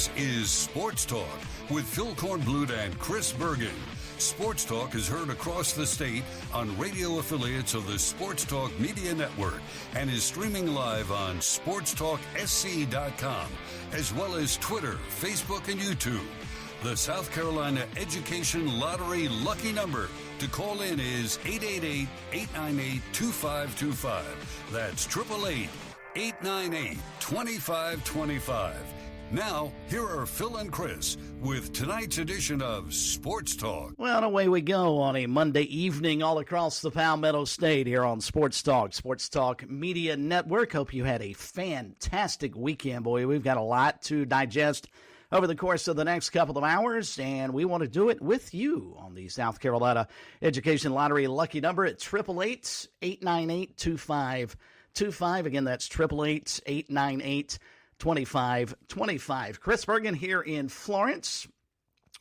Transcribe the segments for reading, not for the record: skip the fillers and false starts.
This is Sports Talk with Phil Kornblut and Chris Bergen. Sports Talk is heard across the state on radio affiliates of the Sports Talk Media Network and is streaming live on sportstalksc.com, as well as Twitter, Facebook, and YouTube. The South Carolina Education Lottery lucky number to call in is 888-898-2525. That's 888-898-2525. Now, here are Phil and Chris with tonight's edition of Sports Talk. Well, away we go on a Monday evening all across the Palmetto State here on Sports Talk Media Network. Hope you had a fantastic weekend, boy. We've got a lot to digest over the course of the next couple of hours, and we want to do it with you on the South Carolina Education Lottery lucky number at 888-898-2525. Again, that's 888-898-2525. Chris Bergen here in Florence,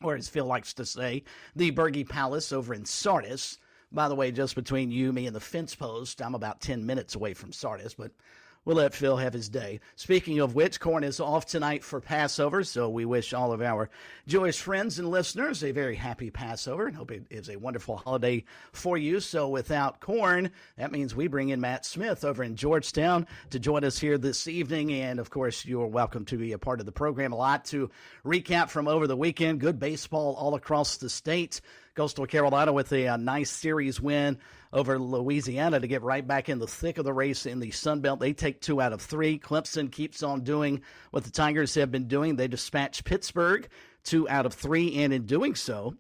or as Phil likes to say, the Bergie Palace over in Sardis. By the way, just between you, me, and the fence post, I'm about 10 minutes away from Sardis, but we'll let Phil have his day. Speaking of which, Corn is off tonight for Passover, so we wish all of our Jewish friends and listeners a very happy Passover and hope it is a wonderful holiday for you. So without Corn, that means we bring in Matt Smith over in Georgetown to join us here this evening. And, of course, you're welcome to be a part of the program. A lot to recap from over the weekend. Good baseball all across the state. Coastal Carolina with a nice series win over Louisiana to get right back in the thick of the race in the Sun Belt. They take 2 out of 3. Clemson keeps on doing what the Tigers have been doing. They dispatch Pittsburgh 2 out of 3, and in doing so,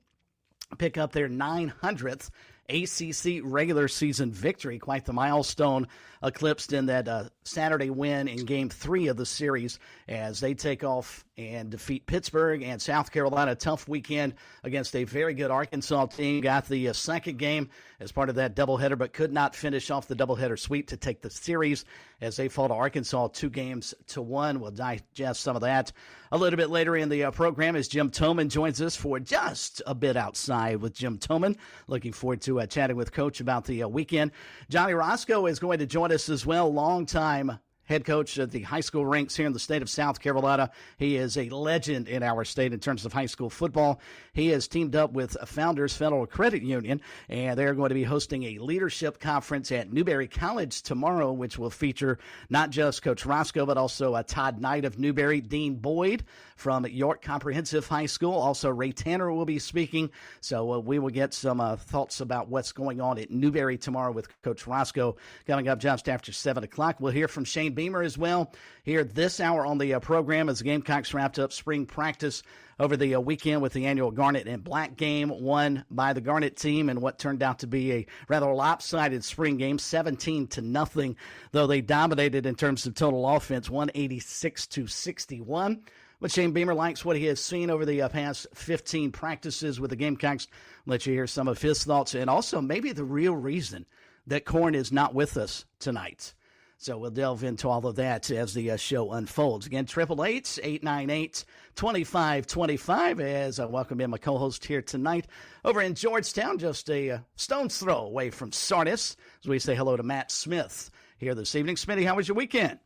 pick up their 900th ACC regular season victory. Quite the milestone eclipsed in that Saturday win in Game 3 of the series as they take off and defeat Pittsburgh. And South Carolina, tough weekend against a very good Arkansas team. Got the second game as part of that doubleheader, but could not finish off the doubleheader sweep to take the series as they fall to Arkansas 2-1. We'll digest some of that a little bit later in the program as Jim Toman joins us for Just a Bit Outside with Jim Toman. Looking forward to chatting with Coach about the weekend. Johnny Roscoe is going to join us as well, longtime head coach of the high school ranks here in the state of South Carolina. He is a legend in our state in terms of high school football. He has teamed up with Founders Federal Credit Union, and they're going to be hosting a leadership conference at Newberry College tomorrow, which will feature not just Coach Roscoe, but also Todd Knight of Newberry, Dean Boyd from York Comprehensive High School. Also, Ray Tanner will be speaking. So we will get some thoughts about what's going on at Newberry tomorrow with Coach Roscoe coming up just after 7 o'clock. We'll hear from Shane Beamer as well here this hour on the program as the Gamecocks wrapped up spring practice over the weekend with the annual Garnet and Black game won by the Garnet team in what turned out to be a rather lopsided spring game, 17-0, though they dominated in terms of total offense, 186-61. But Shane Beamer likes what he has seen over the past 15 practices with the Gamecocks. Let you hear some of his thoughts and also maybe the real reason that Corn is not with us tonight. So we'll delve into all of that as the show unfolds. Again, 888-898-2525 as I welcome in my co-host here tonight over in Georgetown, just a stone's throw away from Sardis, as we say hello to Matt Smith here this evening. Smitty, how was your weekend?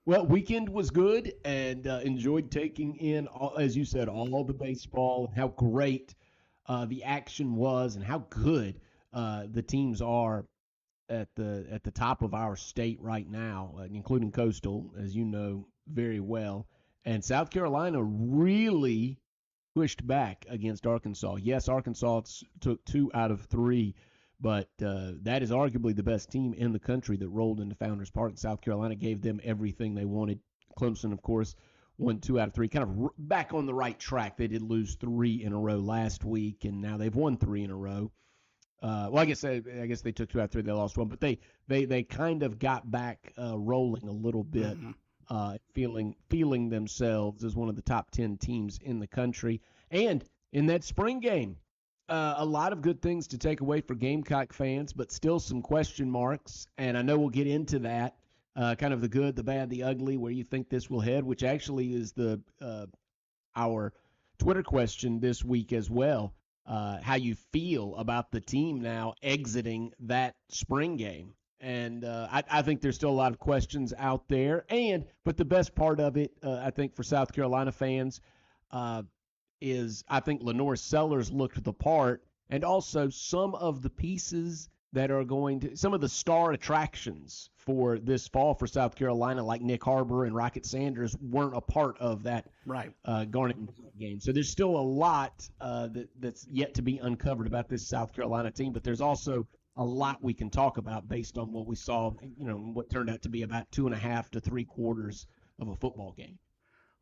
Well, weekend was good and enjoyed taking in, as you said, all the baseball, how great the action was and how good the teams are at the top of our state right now, including Coastal, as you know very well. And South Carolina really pushed back against Arkansas. Yes, Arkansas took 2 out of 3, but that is arguably the best team in the country that rolled into Founders Park. And South Carolina gave them everything they wanted. Clemson, of course, won 2 out of 3, kind of back on the right track. They did lose 3 in a row last week, and now they've won 3 in a row. Well, I guess they took 2 out of 3. They lost 1, but they kind of got back rolling a little bit, feeling themselves as one of the top 10 teams in the country. And in that spring game, a lot of good things to take away for Gamecock fans, but still some question marks. And I know we'll get into that, kind of the good, the bad, the ugly, where you think this will head, which actually is our Twitter question this week as well. How you feel about the team now exiting that spring game. And I think there's still a lot of questions out there. But the best part of it, I think, for South Carolina fans is I think Lenore Sellers looked the part, and also some of the pieces that are some of the star attractions for this fall for South Carolina, like Nick Harbor and Rocket Sanders, weren't a part of that Garnet game. So there's still a lot that's yet to be uncovered about this South Carolina team, but there's also a lot we can talk about based on what we saw, what turned out to be about 2.5 to 3/4 of a football game.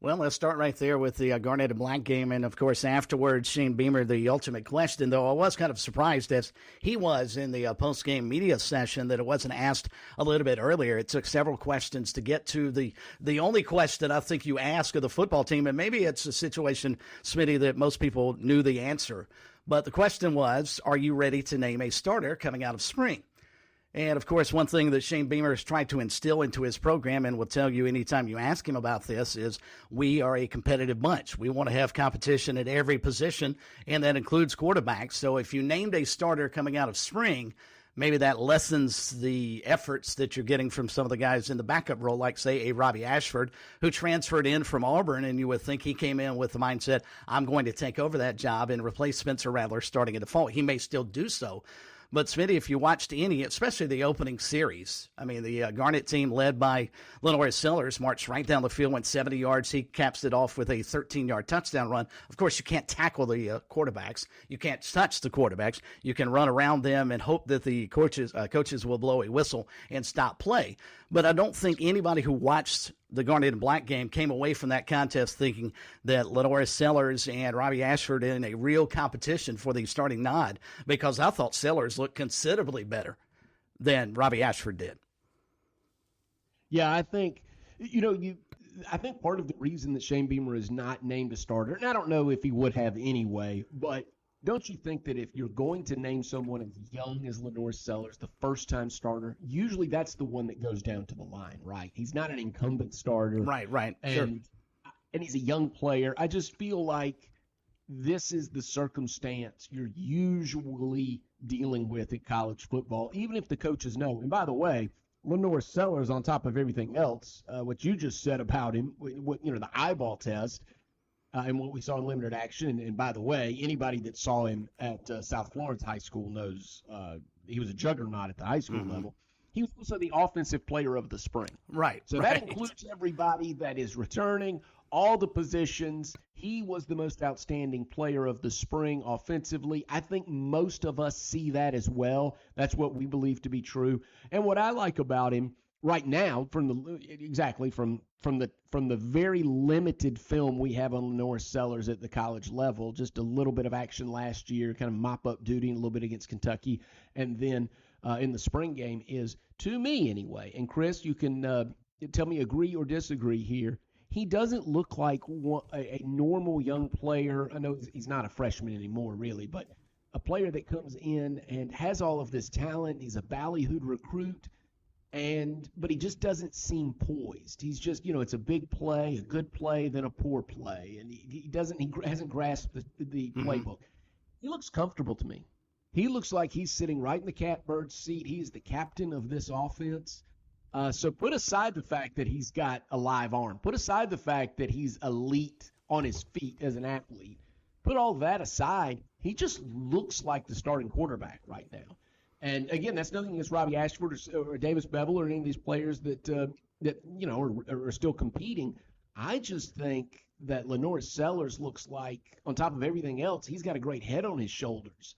Well, let's start right there with the Garnet and Black game. And, of course, afterwards, Shane Beamer, the ultimate question, though I was kind of surprised as he was in the post-game media session that it wasn't asked a little bit earlier. It took several questions to get to the only question I think you ask of the football team, and maybe it's a situation, Smitty, that most people knew the answer. But the question was, are you ready to name a starter coming out of spring? And, of course, one thing that Shane Beamer has tried to instill into his program and will tell you anytime you ask him about this is we are a competitive bunch. We want to have competition at every position, and that includes quarterbacks. So if you named a starter coming out of spring, maybe that lessens the efforts that you're getting from some of the guys in the backup role, like, say, a Robbie Ashford, who transferred in from Auburn, and you would think he came in with the mindset, I'm going to take over that job and replace Spencer Rattler starting in the fall. He may still do so. But, Smitty, if you watched any, especially the opening series, I mean, the Garnet team led by Lenore Sellers marched right down the field, went 70 yards. He caps it off with a 13-yard touchdown run. Of course, you can't tackle the quarterbacks. You can't touch the quarterbacks. You can run around them and hope that the coaches will blow a whistle and stop play. But I don't think anybody who watched the Garnet and Black game came away from that contest thinking that Lenore Sellers and Robbie Ashford in a real competition for the starting nod, because I thought Sellers looked considerably better than Robbie Ashford did. Yeah, I think, I think part of the reason that Shane Beamer is not named a starter, and I don't know if he would have anyway, but don't you think that if you're going to name someone as young as Lenore Sellers, the first-time starter, usually that's the one that goes down to the line, right? He's not an incumbent starter. Right. And he's a young player. I just feel like this is the circumstance you're usually dealing with in college football, even if the coaches know. And by the way, Lenore Sellers, on top of everything else, what you just said about him, the eyeball test, and what we saw in limited action. And by the way, anybody that saw him at South Florence High School knows he was a juggernaut at the high school level. He was also the offensive player of the spring. Right. So that includes everybody that is returning, all the positions. He was the most outstanding player of the spring offensively. I think most of us see that as well. That's what we believe to be true. And what I like about him right now, from the very limited film we have on Lenore Sellers at the college level, just a little bit of action last year, kind of mop-up duty, and a little bit against Kentucky, and then in the spring game is, to me anyway, and Chris, you can tell me agree or disagree here, he doesn't look like a normal young player. I know he's not a freshman anymore, really, but a player that comes in and has all of this talent. He's a ballyhooed recruit. But he just doesn't seem poised. He's just, it's a big play, a good play, then a poor play. And he hasn't grasped the playbook. He looks comfortable to me. He looks like he's sitting right in the catbird seat. He is the captain of this offense. So put aside the fact that he's got a live arm. Put aside the fact that he's elite on his feet as an athlete. Put all that aside. He just looks like the starting quarterback right now. And again, that's nothing against Robbie Ashford or Davis Bevel or any of these players that are still competing. I just think that Lenore Sellers looks like, on top of everything else, he's got a great head on his shoulders,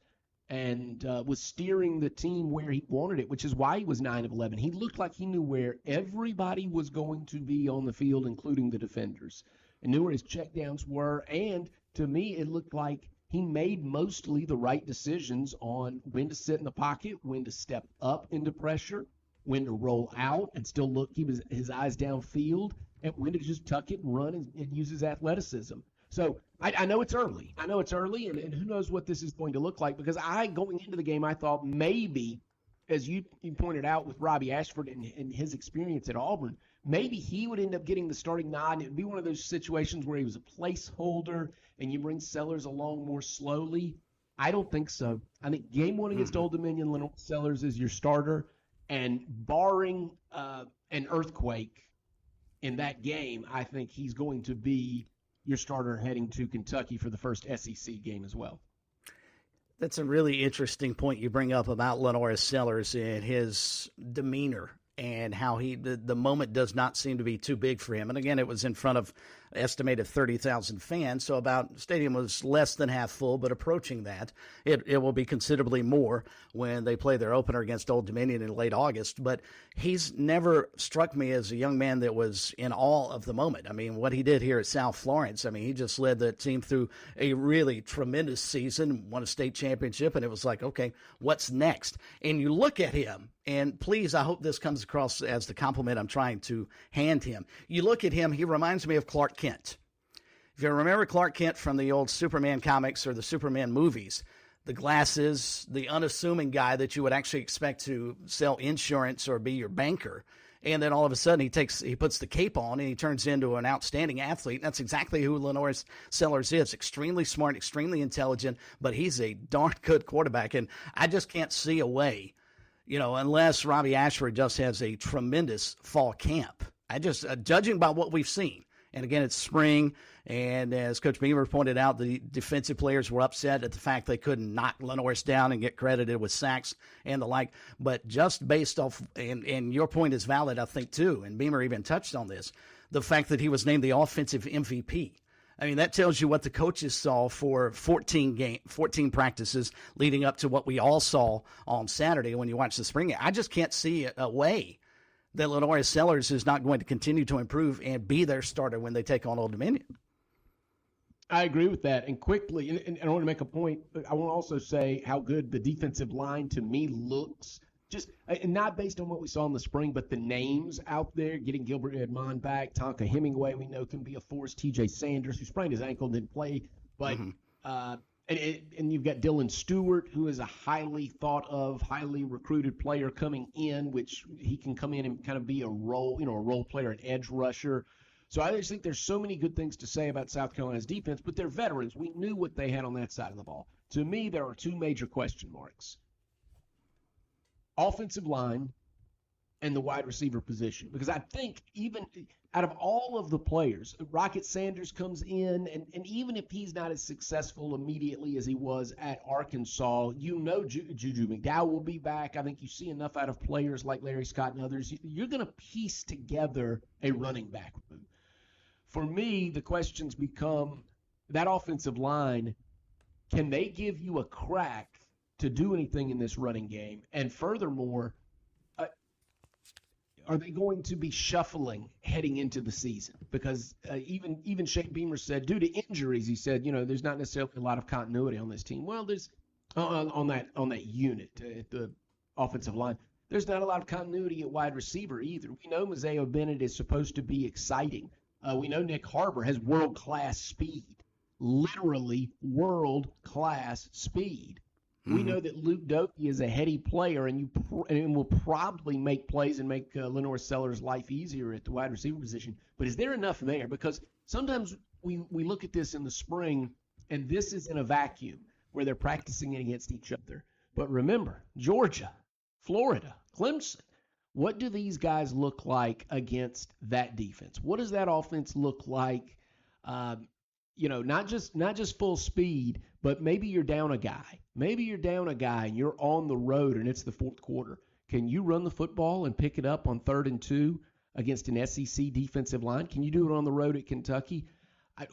and was steering the team where he wanted it, which is why he was 9 of 11. He looked like he knew where everybody was going to be on the field, including the defenders, and knew where his checkdowns were. And to me, it looked like he made mostly the right decisions on when to sit in the pocket, when to step up into pressure, when to roll out and still keep his eyes downfield, and when to just tuck it and run and use his athleticism. So I know it's early. And who knows what this is going to look like, because going into the game, I thought maybe, as you pointed out with Robbie Ashford and his experience at Auburn, maybe he would end up getting the starting nod, and it would be one of those situations where he was a placeholder and you bring Sellers along more slowly. I don't think so. I think game one against Old Dominion, Lenore Sellers is your starter. And barring an earthquake in that game, I think he's going to be your starter heading to Kentucky for the first SEC game as well. That's a really interesting point you bring up about Lenoris Sellers and his demeanor and how the moment does not seem to be too big for him. And again, it was in front of estimated 30,000 fans, so stadium was less than half full, but approaching that. It will be considerably more when they play their opener against Old Dominion in late August. But he's never struck me as a young man that was in awe of the moment. I mean, what he did here at South Florence, I mean, he just led the team through a really tremendous season, won a state championship, and it was like, okay, what's next? And you look at him, and please, I hope this comes across as the compliment I'm trying to hand him. You look at him, he reminds me of Clark Kent. If you remember Clark Kent from the old Superman comics or the Superman movies, the glasses, the unassuming guy that you would actually expect to sell insurance or be your banker, and then all of a sudden he puts the cape on and he turns into an outstanding athlete. That's exactly who Lenoris Sellers is. Extremely smart, extremely intelligent, but he's a darn good quarterback, and I just can't see a way, unless Robbie Ashford just has a tremendous fall camp. Judging by what we've seen, and again, it's spring, and as Coach Beamer pointed out, the defensive players were upset at the fact they couldn't knock Lenoris down and get credited with sacks and the like. But just based off, and your point is valid, I think, too, and Beamer even touched on this, the fact that he was named the offensive MVP. I mean, that tells you what the coaches saw for 14 practices leading up to what we all saw on Saturday when you watched the spring game. I just can't see a way that Lenoris Sellers is not going to continue to improve and be their starter when they take on Old Dominion. I agree with that. And quickly, and I want to make a point, I want to also say how good the defensive line to me looks. Just and not based on what we saw in the spring, but the names out there, getting Gilbert Edmond back, Tonka Hemingway we know can be a force, TJ Sanders, who sprained his ankle, didn't play. But and you've got Dylan Stewart, who is a highly thought of, highly recruited player coming in, which he can come in and kind of be a role player, an edge rusher. So I just think there's so many good things to say about South Carolina's defense, but they're veterans. We knew what they had on that side of the ball. To me, there are two major question marks. Offensive line and the wide receiver position. Because I think even out of all of the players, Rocket Sanders comes in, and even if he's not as successful immediately as he was at Arkansas, Juju McDowell will be back. I think you see enough out of players like Larry Scott and others. You're going to piece together a running back room. For me, the questions become that offensive line, can they give you a crack to do anything in this running game? And furthermore, are they going to be shuffling heading into the season? Because even Shane Beamer said, due to injuries, he said, there's not necessarily a lot of continuity on this team. Well, there's on that unit at the offensive line. There's not a lot of continuity at wide receiver either. We know Mazeo Bennett is supposed to be exciting. We know Nick Harbor has world-class speed, literally world-class speed. We know that Luke Doty is a heady player, and will probably make plays and make Lenoris Sellers' life easier at the wide receiver position. But is there enough there? Because sometimes we look at this in the spring, and this is in a vacuum where they're practicing it against each other. But remember, Georgia, Florida, Clemson, what do these guys look like against that defense? What does that offense look like? Not just full speed, but maybe you're down a guy. Maybe you're down a guy and you're on the road and it's the fourth quarter. Can you run the football and pick it up on 3rd and 2 against an SEC defensive line? Can you do it on the road at Kentucky?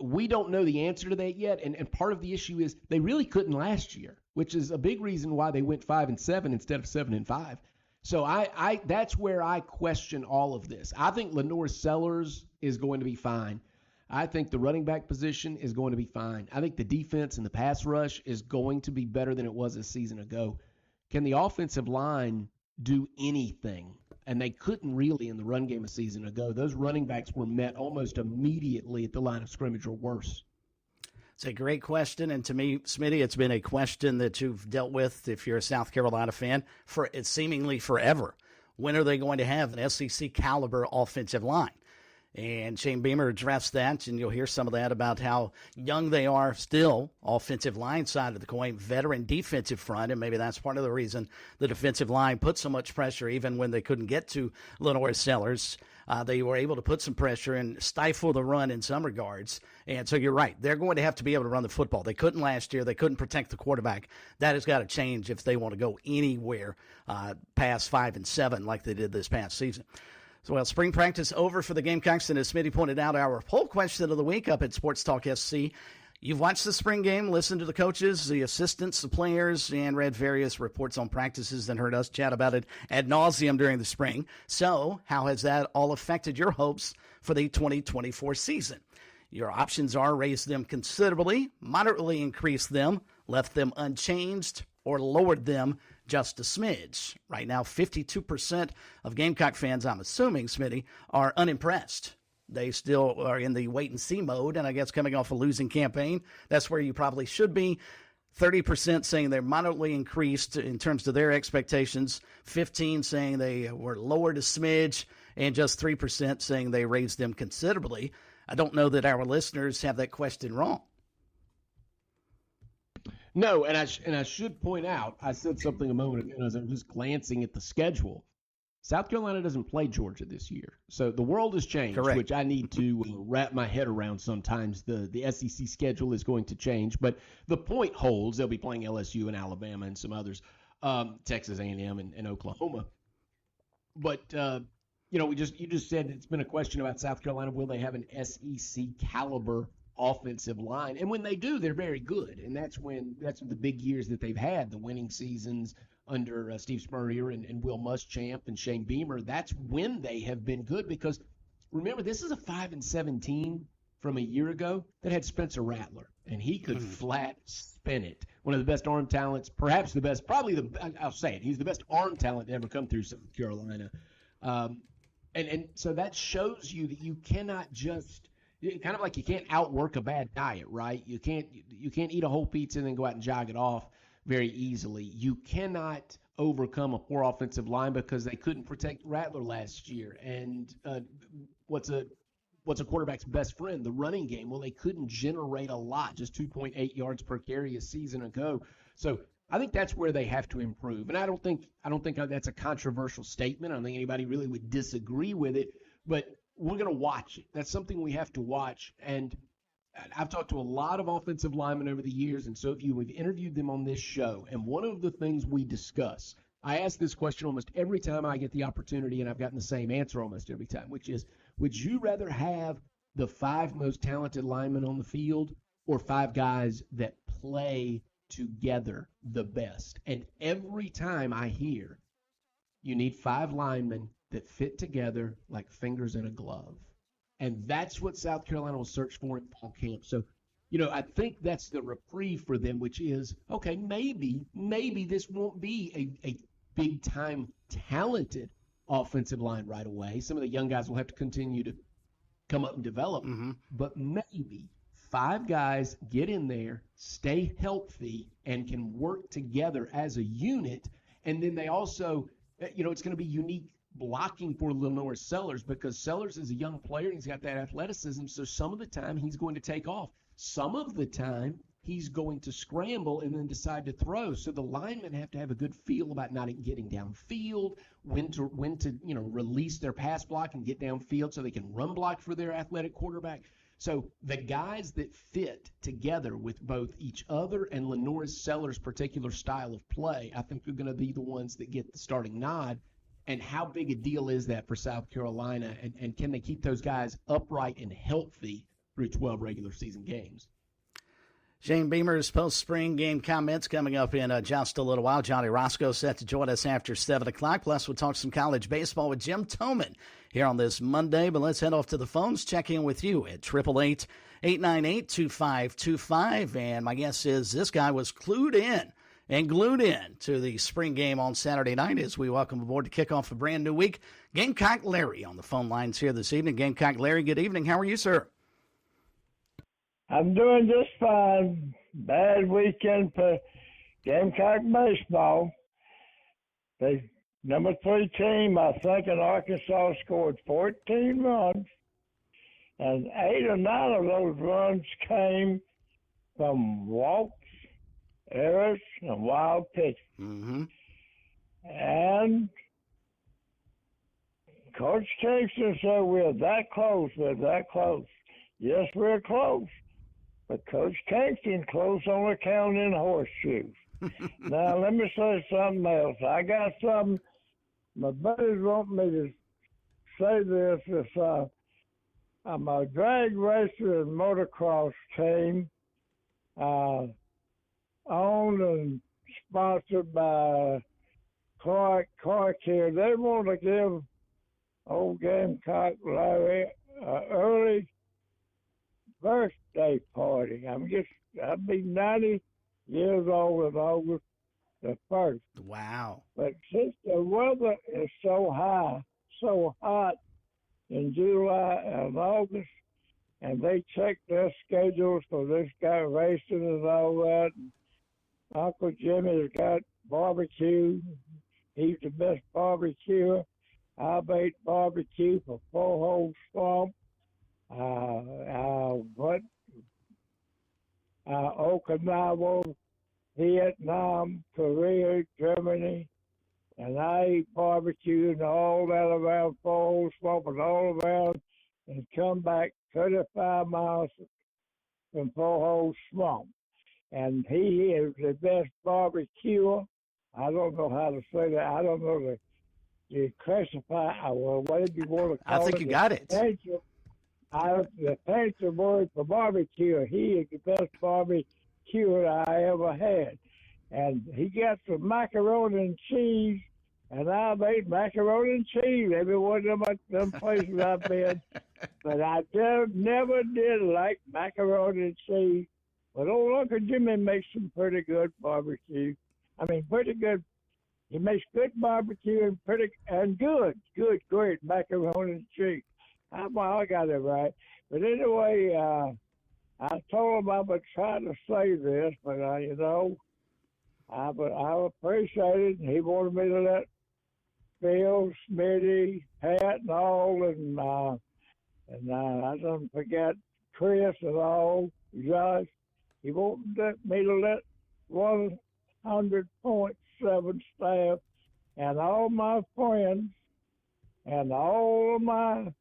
We don't know the answer to that yet, and part of the issue is they really couldn't last year, which is a big reason why they went 5-7 instead of 7-5. So I that's where I question all of this. I think Lenoris Sellers is going to be fine. I think the running back position is going to be fine. I think the defense and the pass rush is going to be better than it was a season ago. Can the offensive line do anything? And they couldn't really in the run game a season ago. Those running backs were met almost immediately at the line of scrimmage or worse. It's a great question, and to me, Smitty, it's been a question that you've dealt with, if you're a South Carolina fan, for it's seemingly forever. When are they going to have an SEC caliber offensive line? And Shane Beamer addressed that, and you'll hear some of that about how young they are still, offensive line side of the coin, veteran defensive front, and maybe that's part of the reason the defensive line put so much pressure even when they couldn't get to Lenore Sellers. They were able to put some pressure and stifle the run in some regards. And so you're right. They're going to have to be able to run the football. They couldn't last year. They couldn't protect the quarterback. That has got to change if they want to go anywhere past 5-7 like they did this past season. So, well, spring practice over for the Gamecocks, and as Smitty pointed out, our poll question of the week up at Sports Talk SC. You've watched the spring game, listened to the coaches, the assistants, the players, and read various reports on practices and heard us chat about it ad nauseum during the spring. So, how has that all affected your hopes for the 2024 season? Your options are raise them considerably, moderately increase them, left them unchanged, or lowered them just a smidge. Right now, 52% of Gamecock fans, I'm assuming, Smitty, are unimpressed. They still are in the wait-and-see mode, and I guess coming off a losing campaign, that's where you probably should be. 30% saying they're moderately increased in terms of their expectations, 15% saying they were lowered a smidge, and just 3% saying they raised them considerably. I don't know that our listeners have that question wrong. No, and I should point out, I said something a moment ago as I'm just glancing at the schedule. South Carolina doesn't play Georgia this year. So the world has changed, Correct. Which I need to wrap my head around sometimes. The SEC schedule is going to change, but the point holds. They'll be playing LSU and Alabama and some others, Texas A&M and Oklahoma. But, you just said it's been a question about South Carolina. Will they have an SEC caliber offensive line? And when they do, they're very good. And that's the big years that they've had, the winning seasons under Steve Spurrier and Will Muschamp and Shane Beamer. That's when they have been good, because remember, this is a 5-7 team from a year ago that had Spencer Rattler, and he could flat spin it. One of the best arm talents, perhaps the best, I'll say it, he's the best arm talent to ever come through South Carolina. And so that shows you that you cannot just kind of like you can't outwork a bad diet, right? You can't eat a whole pizza and then go out and jog it off very easily. You cannot overcome a poor offensive line because they couldn't protect Rattler last year. And what's a quarterback's best friend? The running game. Well, they couldn't generate a lot, just 2.8 yards per carry a season ago. So I think that's where they have to improve. And I don't think that's a controversial statement. I don't think anybody really would disagree with it, but we're going to watch it. That's something we have to watch. And I've talked to a lot of offensive linemen over the years, and so we've interviewed them on this show. And one of the things we discuss, I ask this question almost every time I get the opportunity, and I've gotten the same answer almost every time, which is, would you rather have the 5 most talented linemen on the field or 5 guys that play together the best? And every time I hear you need 5 linemen that fit together like fingers in a glove. And that's what South Carolina will search for in fall camp. So, I think that's the reprieve for them, which is, okay, maybe this won't be a big-time talented offensive line right away. Some of the young guys will have to continue to come up and develop. But maybe 5 guys get in there, stay healthy, and can work together as a unit. And then they also, it's going to be unique blocking for Lenore Sellers, because Sellers is a young player and he's got that athleticism. So some of the time he's going to take off. Some of the time he's going to scramble and then decide to throw. So the linemen have to have a good feel about not getting downfield, when to release their pass block and get downfield so they can run block for their athletic quarterback. So the guys that fit together with both each other and Lenore Sellers' particular style of play, I think are going to be the ones that get the starting nod. And how big a deal is that for South Carolina? And can they keep those guys upright and healthy through 12 regular season games? Shane Beamer's post-spring game comments coming up in just a little while. Johnny Roscoe set to join us after 7 o'clock. Plus, we'll talk some college baseball with Jim Toman here on this Monday. But let's head off to the phones. Check in with you at 888-898-2525. And my guess is this guy was clued in and glued in to the spring game on Saturday night as we welcome aboard to kick off a brand new week. Gamecock Larry on the phone lines here this evening. Gamecock Larry, good evening. How are you, sir? I'm doing just fine. Bad weekend for Gamecock baseball. The number 3 team, I think, in Arkansas scored 14 runs. And 8 or 9 of those runs came from walks, errors, and wild pitches. Mm-hmm. And Coach Kingston said, we're that close, we're that close. Yes, we're close. But Coach Kingston close on counting horseshoes. Now, let me say something else. I got something. My buddies want me to say this. I'm a drag racer and motocross team, owned and sponsored by Clark Car Care. They want to give old Gamecock Larry an early birthday party. I'll be 90 years old in August the 1st. Wow. But since the weather is so hot in July and August, and they check their schedules for this guy racing and all that, and Uncle Jimmy's got barbecue. He's the best barbecuer. I made barbecue for Four-Hole Swamp. Okinawa, Vietnam, Korea, Germany, and I ate barbecue and all that around Four-Hole Swamp and all around, and come back 35 miles from Four-Hole Swamp. And he is the best barbecuer. I don't know how to say that. I don't know the classify, or whatever you want to call it. I think you got it. The fancy word for barbecue. He is the best barbecuer I ever had. And he got some macaroni and cheese, and I made macaroni and cheese every one of them places I've been. But I never did like macaroni and cheese. But old Uncle Jimmy makes some pretty good barbecue. I mean, pretty good. He makes good barbecue and great macaroni and cheese. I got it right. But anyway, I told him I would try to say this, but I appreciate it. He wanted me to let Phil, Smitty, Pat, and all, and I don't forget Chris and all, Josh. He wanted me to let 100.7 staff and all my friends and all of my,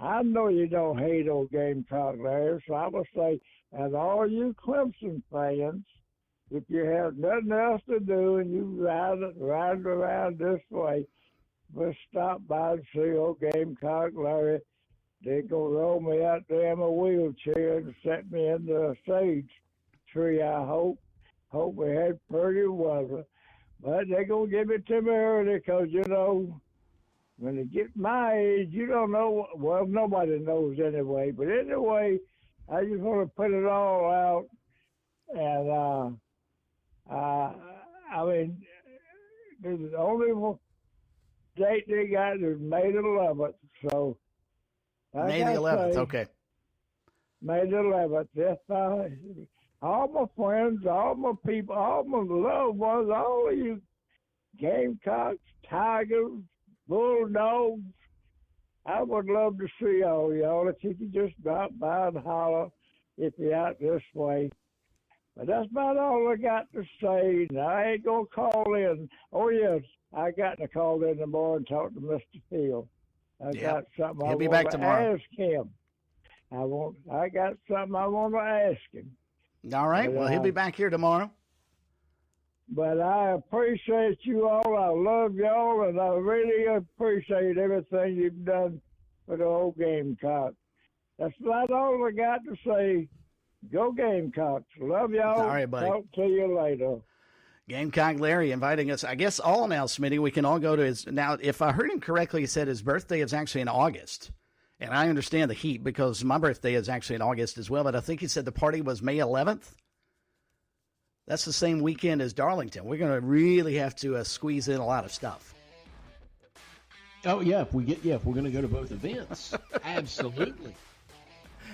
I know you don't hate old Gamecock Larry, so I will say, and all you Clemson fans, if you have nothing else to do and you ride around this way, just stop by and see old Gamecock Larry. They're going to roll me out there in a wheelchair and set me in the sage tree, I hope. Hope we had pretty weather. But they're going to give it to me early because, when you get my age, you don't know. Well, nobody knows anyway. But anyway, I just want to put it all out. And, the only date they got is May the 11th. So, May the 11th, okay. May the 11th. That's fine. All my friends, all my people, all my loved ones, all of you Gamecocks, Tigers, Bulldogs, I would love to see all y'all if you could just drop by and holler if you're out this way. But that's about all I got to say. Now, I ain't going to call in. Oh, yes, I got to call in tomorrow and talk to Mr. Field. I got something I want to ask him. I got something I want to ask him. All right. Well, he'll be back here tomorrow. But I appreciate you all. I love y'all, and I really appreciate everything you've done for the old Gamecocks. That's about all I got to say. Go Gamecocks. Love y'all. All right, buddy. Talk to you later. Gamecock Larry inviting us. I guess all now, Smitty, we can all go to his. Now, if I heard him correctly, he said his birthday is actually in August. And I understand the heat because my birthday is actually in August as well. But I think he said the party was May 11th. That's the same weekend as Darlington. We're going to really have to squeeze in a lot of stuff. Oh, yeah. If we're going to go to both events. Absolutely.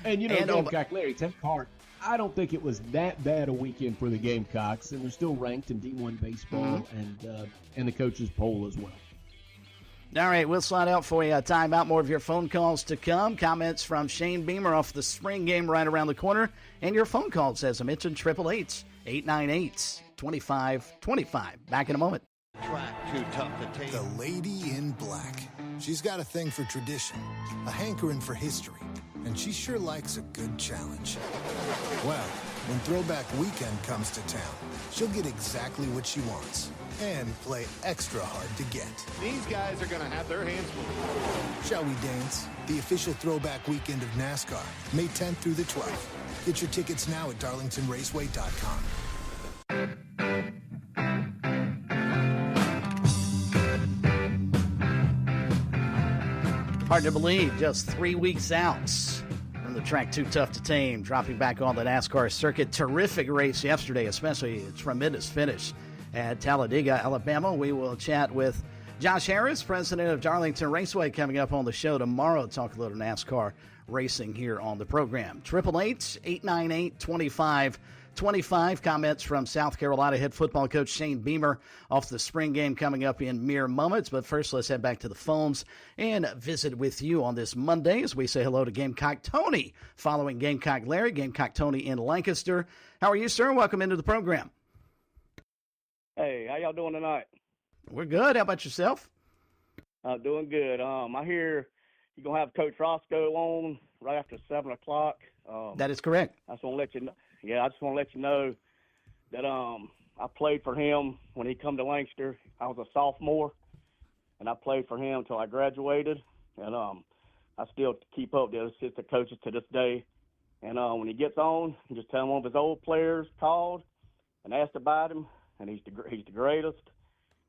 And, Gamecock Larry, take heart. I don't think it was that bad a weekend for the Gamecocks, and they're still ranked in D1 baseball and the coaches' poll as well. All right, we'll slide out for you a timeout. More of your phone calls to come. Comments from Shane Beamer off the spring game right around the corner. And your phone calls, as I mentioned, 888-898-2525. Back in a moment. Track too tough to take. The lady in black. She's got a thing for tradition, a hankering for history, and she sure likes a good challenge. Well, when Throwback Weekend comes to town, she'll get exactly what she wants and play extra hard to get. These guys are going to have their hands full. Shall we dance? The official Throwback Weekend of NASCAR, May 10th through the 12th. Get your tickets now at darlingtonraceway.com. Hard to believe, just 3 weeks out from the track Too Tough to Tame, dropping back on the NASCAR circuit. Terrific race yesterday, especially a tremendous finish at Talladega, Alabama. We will chat with Josh Harris, president of Darlington Raceway, coming up on the show tomorrow. Talk a little NASCAR racing here on the program. 888-898-2525. Comments from South Carolina head football coach Shane Beamer off the spring game coming up in mere moments. But first, let's head back to the phones and visit with you on this Monday as we say hello to Gamecock Tony, following Gamecock Larry. Gamecock Tony in Lancaster. How are you, sir? Welcome into the program. Hey, how y'all doing tonight? We're good. How about yourself? Doing good. I hear you're going to have Coach Roscoe on right after 7 o'clock. That is correct. I just want to let you know. Yeah, I just want to let you know that I played for him when he come to Lancaster. I was a sophomore, and I played for him until I graduated. And I still keep up with the assistant coaches to this day. And when he gets on, just tell him one of his old players called and asked about him, and he's the greatest.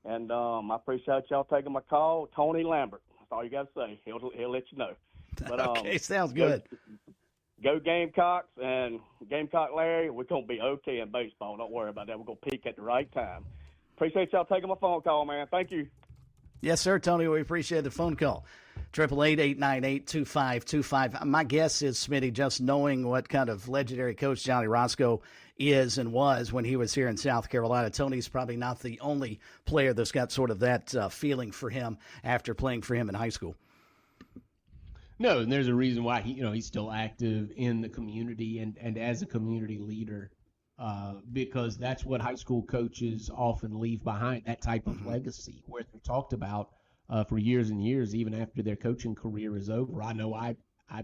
And I appreciate y'all taking my call. Tony Lambert. That's all you got to say. He'll let you know. But, okay, sounds good. Go Gamecocks, and Gamecock Larry, we're going to be okay in baseball. Don't worry about that. We're going to peak at the right time. Appreciate y'all taking my phone call, man. Thank you. Yes, sir, Tony. We appreciate the phone call. 888-898-2525. My guess is, Smitty, just knowing what kind of legendary coach Johnny Roscoe is and was when he was here in South Carolina, Tony's probably not the only player that's got sort of that feeling for him after playing for him in high school. No, and there's a reason why he's still active in the community and as a community leader, because that's what high school coaches often leave behind, that type of legacy where they're talked about for years and years, even after their coaching career is over. I know I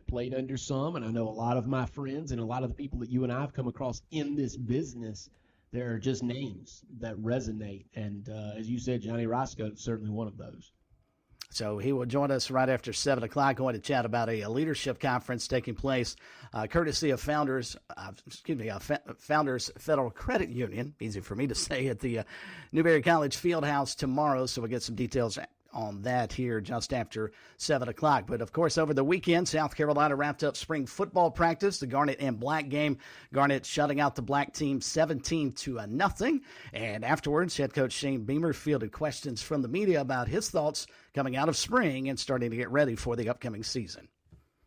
played under some, and I know a lot of my friends and a lot of the people that you and I have come across in this business, there are just names that resonate. And as you said, Johnny Roscoe is certainly one of those. So he will join us right after 7 o'clock, going to chat about a leadership conference taking place courtesy of Founders Federal Credit Union, easy for me to say, at the Newberry College Fieldhouse tomorrow. So we'll get some details on that here just after 7 o'clock. But, of course, over the weekend, South Carolina wrapped up spring football practice, the Garnet and Black game. Garnet shutting out the Black team 17-0. And afterwards, head coach Shane Beamer fielded questions from the media about his thoughts coming out of spring and starting to get ready for the upcoming season.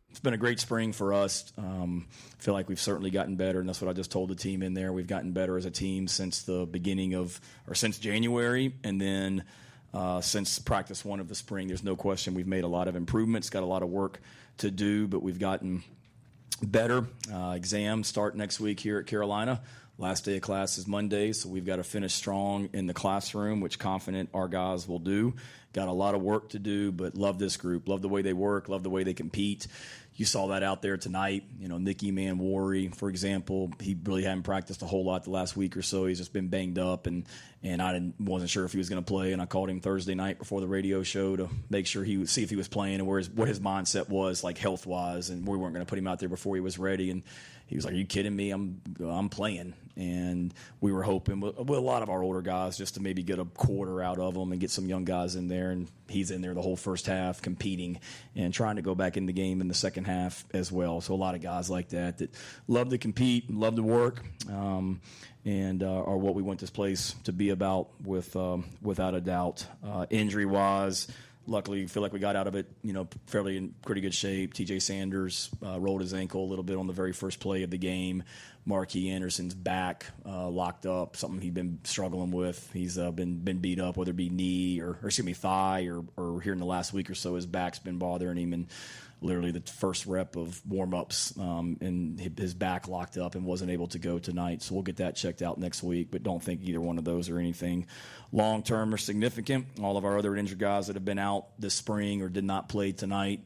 It's been a great spring for us. Feel like we've certainly gotten better, and that's what I just told the team in there. We've gotten better as a team since the beginning of, or since January, and then since practice one of the spring. There's no question we've made a lot of improvements, got a lot of work to do, but we've gotten better. Exams start next week here at Carolina. Last day of class is Monday, so we've got to finish strong in the classroom, which confident our guys will do. Got a lot of work to do, but love this group. Love the way they work. Love the way they compete. You saw that out there tonight. You know, Nicky Manwari, for example, he really hadn't practiced a whole lot the last week or so. He's just been banged up, and I wasn't sure if he was going to play. And I called him Thursday night before the radio show to make sure he would see if he was playing and what his mindset was, like health wise, and we weren't going to put him out there before he was ready. And he was like, "Are you kidding me? I'm playing." And we were hoping with a lot of our older guys just to maybe get a quarter out of them and get some young guys in there. And he's in there the whole first half competing and trying to go back in the game in the second half as well. So a lot of guys like that love to compete, love to work, and are what we want this place to be about without a doubt. Injury-wise, luckily, feel like we got out of it, fairly in pretty good shape. TJ Sanders rolled his ankle a little bit on the very first play of the game. Marquis Anderson's back locked up, something he'd been struggling with. He's been beat up, whether it be knee or thigh or here in the last week or so, his back's been bothering him. And literally the first rep of warm-ups, and his back locked up and wasn't able to go tonight. So we'll get that checked out next week, but don't think either one of those are anything long-term or significant. All of our other injured guys that have been out this spring or did not play tonight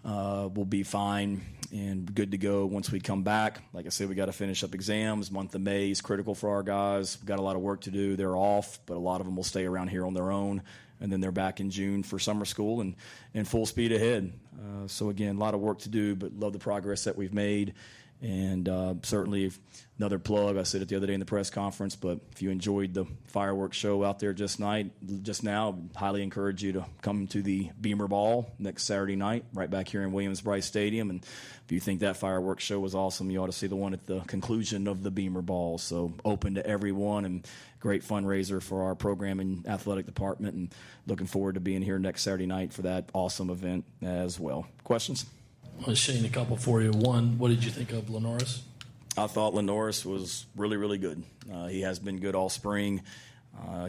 will be fine and good to go once we come back. Like I said, we got to finish up exams. Month of May is critical for our guys. We've got a lot of work to do. They're off, but a lot of them will stay around here on their own. And then they're back in June for summer school and full speed ahead. So, again, a lot of work to do, but love the progress that we've made. And certainly another plug, I said it the other day in the press conference, but if you enjoyed the fireworks show out there just now, highly encourage you to come to the Beamer Ball next Saturday night right back here in Williams-Brice Stadium. And if you think that fireworks show was awesome, you ought to see the one at the conclusion of the Beamer Ball. So open to everyone and great fundraiser for our program and athletic department, and looking forward to being here next Saturday night for that awesome event as well. Questions? Well, Shane, a couple for you. One, what did you think of Lenoris? I thought Lenoris was really, really good. He has been good all spring.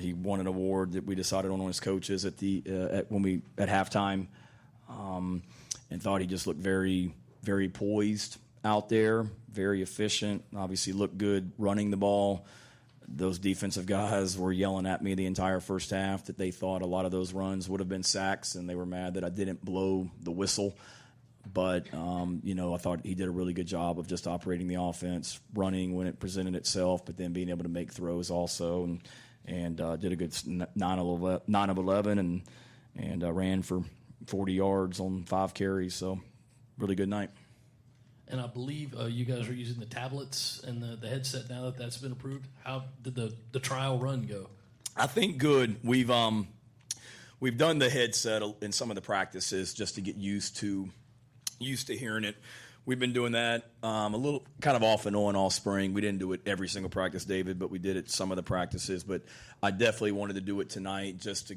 He won an award that we decided on as coaches at halftime, and thought he just looked very, very poised out there, very efficient. Obviously, looked good running the ball. Those defensive guys were yelling at me the entire first half that they thought a lot of those runs would have been sacks, and they were mad that I didn't blow the whistle. But, I thought he did a really good job of just operating the offense, running when it presented itself, but then being able to make throws also, and did a good 9 of 11 and ran for 40 yards on 5 carries. So really good night. And I believe you guys are using the tablets and the headset now that that's been approved. How did the trial run go? I think good. We've done the headset in some of the practices just to get used to hearing it. We've been doing that a little kind of off and on all spring. We didn't do it every single practice, David, but we did it some of the practices. But I definitely wanted to do it tonight just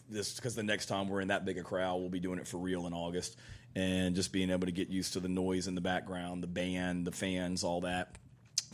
because the next time we're in that big a crowd, we'll be doing it for real in August. And just being able to get used to the noise in the background, the band, the fans, all that.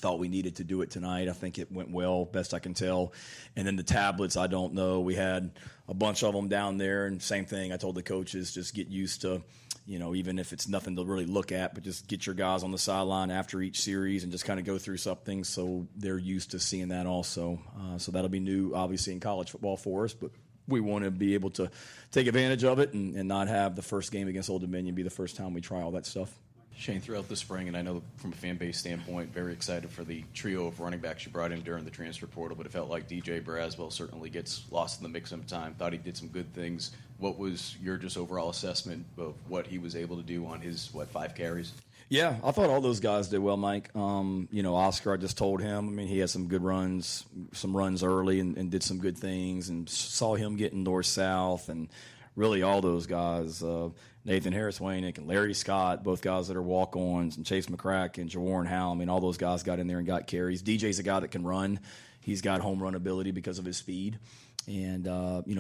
Thought we needed to do it tonight. I think it went well, best I can tell. And then the tablets, I don't know. We had a bunch of them down there, and same thing. I told the coaches, just get used to, even if it's nothing to really look at, but just get your guys on the sideline after each series and just kind of go through something so they're used to seeing that also. So that'll be new, obviously, in college football for us, but we want to be able to take advantage of it and not have the first game against Old Dominion be the first time we try all that stuff. Shane, throughout the spring, and I know from a fan base standpoint, very excited for the trio of running backs you brought in during the transfer portal, but it felt like DJ Braswell certainly gets lost in the mix sometimes. Thought he did some good things. What was your just overall assessment of what he was able to do on his, 5 carries? Yeah, I thought all those guys did well, Mike. Oscar, I just told him, he had some good runs, some runs early and did some good things, and saw him getting north-south, and really all those guys, Nathan Harris-Waynick and Larry Scott, both guys that are walk-ons, and Chase McCracken and Jawarn Howell. All those guys got in there and got carries. DJ's a guy that can run. He's got home run ability because of his speed, and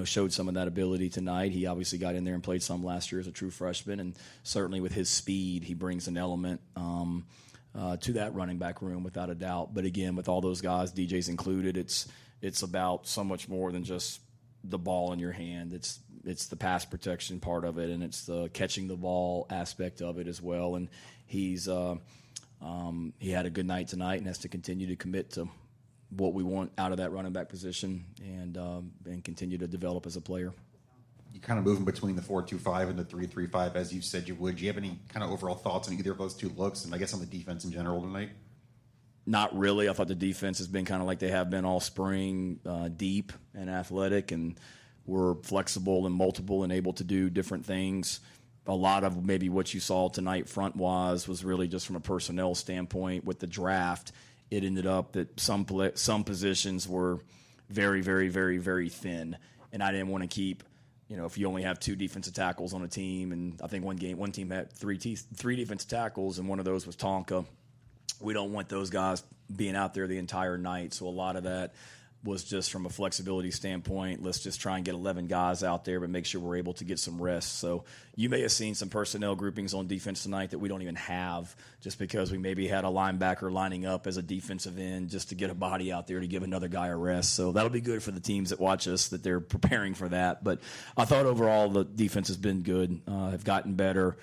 showed some of that ability tonight. He obviously got in there and played some last year as a true freshman, and certainly with his speed, he brings an element to that running back room without a doubt. But again, with all those guys, DJ's included, it's about so much more than just the ball in your hand. It's the pass protection part of it, and it's the catching the ball aspect of it as well. And he had a good night tonight and has to continue to commit to what we want out of that running back position and continue to develop as a player. You kind of moving between the 4-2-5 and the 3-3-5 as you said you would. Do you have any kind of overall thoughts on either of those two looks, and I guess on the defense in general tonight? Not really. I thought the defense has been kind of like they have been all spring, deep and athletic, and we're flexible and multiple and able to do different things. A lot of maybe what you saw tonight front-wise was really just from a personnel standpoint with the draft. It ended up that some positions were very, very, very, very thin, and I didn't want to keep – if you only have 2 defensive tackles on a team, and I think one team had three defensive tackles, and one of those was Tonka. We don't want those guys being out there the entire night, so a lot of that was just from a flexibility standpoint. Let's just try and get 11 guys out there, but make sure we're able to get some rest. So you may have seen some personnel groupings on defense tonight that we don't even have, just because we maybe had a linebacker lining up as a defensive end just to get a body out there to give another guy a rest. So that'll be good for the teams that watch us, that they're preparing for that. But I thought overall the defense has been good, have gotten better.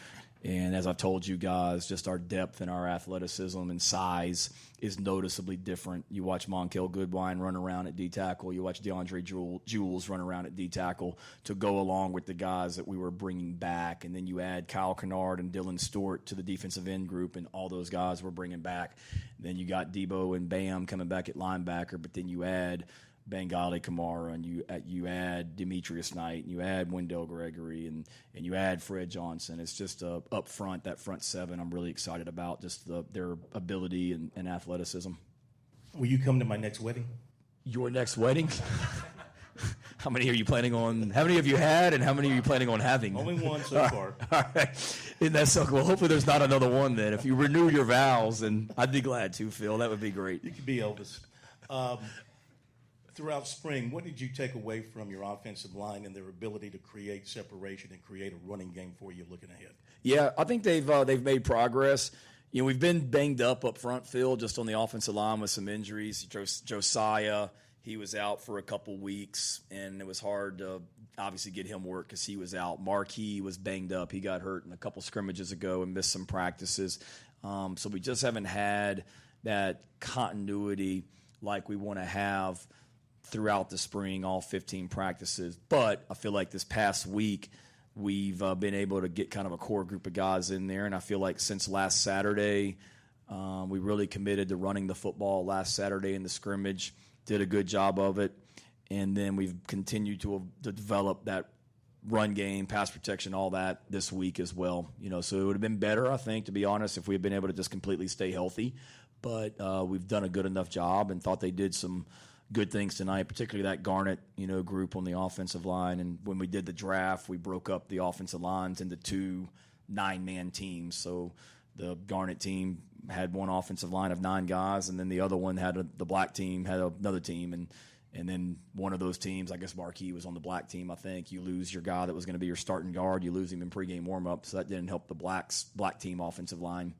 And as I've told you guys, just our depth and our athleticism and size is noticeably different. You watch Monkel Goodwine run around at D-tackle. You watch DeAndre Jules run around at D-tackle to go along with the guys that we were bringing back. And then you add Kyle Kennard and Dylan Stewart to the defensive end group, and all those guys we're bringing back. And then you got Debo and Bam coming back at linebacker, but then you add Bengali Kamara, and you add Demetrius Knight, and you add Wendell Gregory, and you add Fred Johnson. It's just up front, that front seven I'm really excited about, just their ability and athleticism. Will you come to my next wedding? Your next wedding? How many are you planning on? How many have you had, and how many are you planning on having? Only one so far. All right. Isn't that so cool? Hopefully there's not another one then. If you renew your vows, and I'd be glad to, Phil. That would be great. You could be Elvis. Throughout spring, what did you take away from your offensive line and their ability to create separation and create a running game for you looking ahead? Yeah, I think they've made progress. You know, we've been banged up front, Phil, just on the offensive line with some injuries. Josiah, he was out for a couple weeks, and it was hard to obviously get him work because he was out. Marquis was banged up. He got hurt in a couple scrimmages ago and missed some practices. So we just haven't had that continuity like we want to have throughout the spring, all 15 practices. But I feel like this past week we've been able to get kind of a core group of guys in there, and I feel like since last Saturday we really committed to running the football last Saturday in the scrimmage, did a good job of it, and then we've continued to develop that run game, pass protection, all that this week as well. You know, so it would have been better, I think, to be honest, if we had been able to just completely stay healthy. But we've done a good enough job and thought they did some good things tonight, particularly that Garnet, group on the offensive line. And when we did the draft, we broke up the offensive lines into 2 9-man teams. So the Garnet team had one offensive line of 9 guys, and then the other one had the black team had another team, and then one of those teams, I guess Marquis was on the black team. I think you lose your guy that was going to be your starting guard. You lose him in pregame warmup, so that didn't help the black team offensive line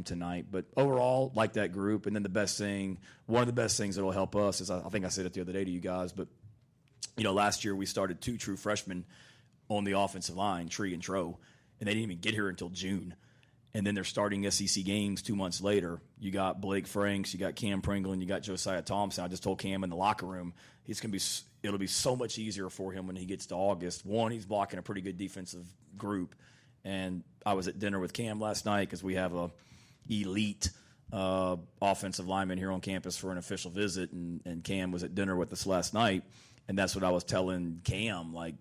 tonight. But overall, like that group. And then one of the best things that will help us is, I think I said it the other day to you guys, but last year we started 2 true freshmen on the offensive line, Tree and Tro, and they didn't even get here until June. And then they're starting SEC games 2 months later. You got Blake Franks, you got Cam Pringle, and you got Josiah Thompson. I just told Cam in the locker room, it'll be so much easier for him when he gets to August. One, he's blocking a pretty good defensive group. And I was at dinner with Cam last night because we have a elite offensive lineman here on campus for an official visit, and Cam was at dinner with us last night. And that's what I was telling Cam, like,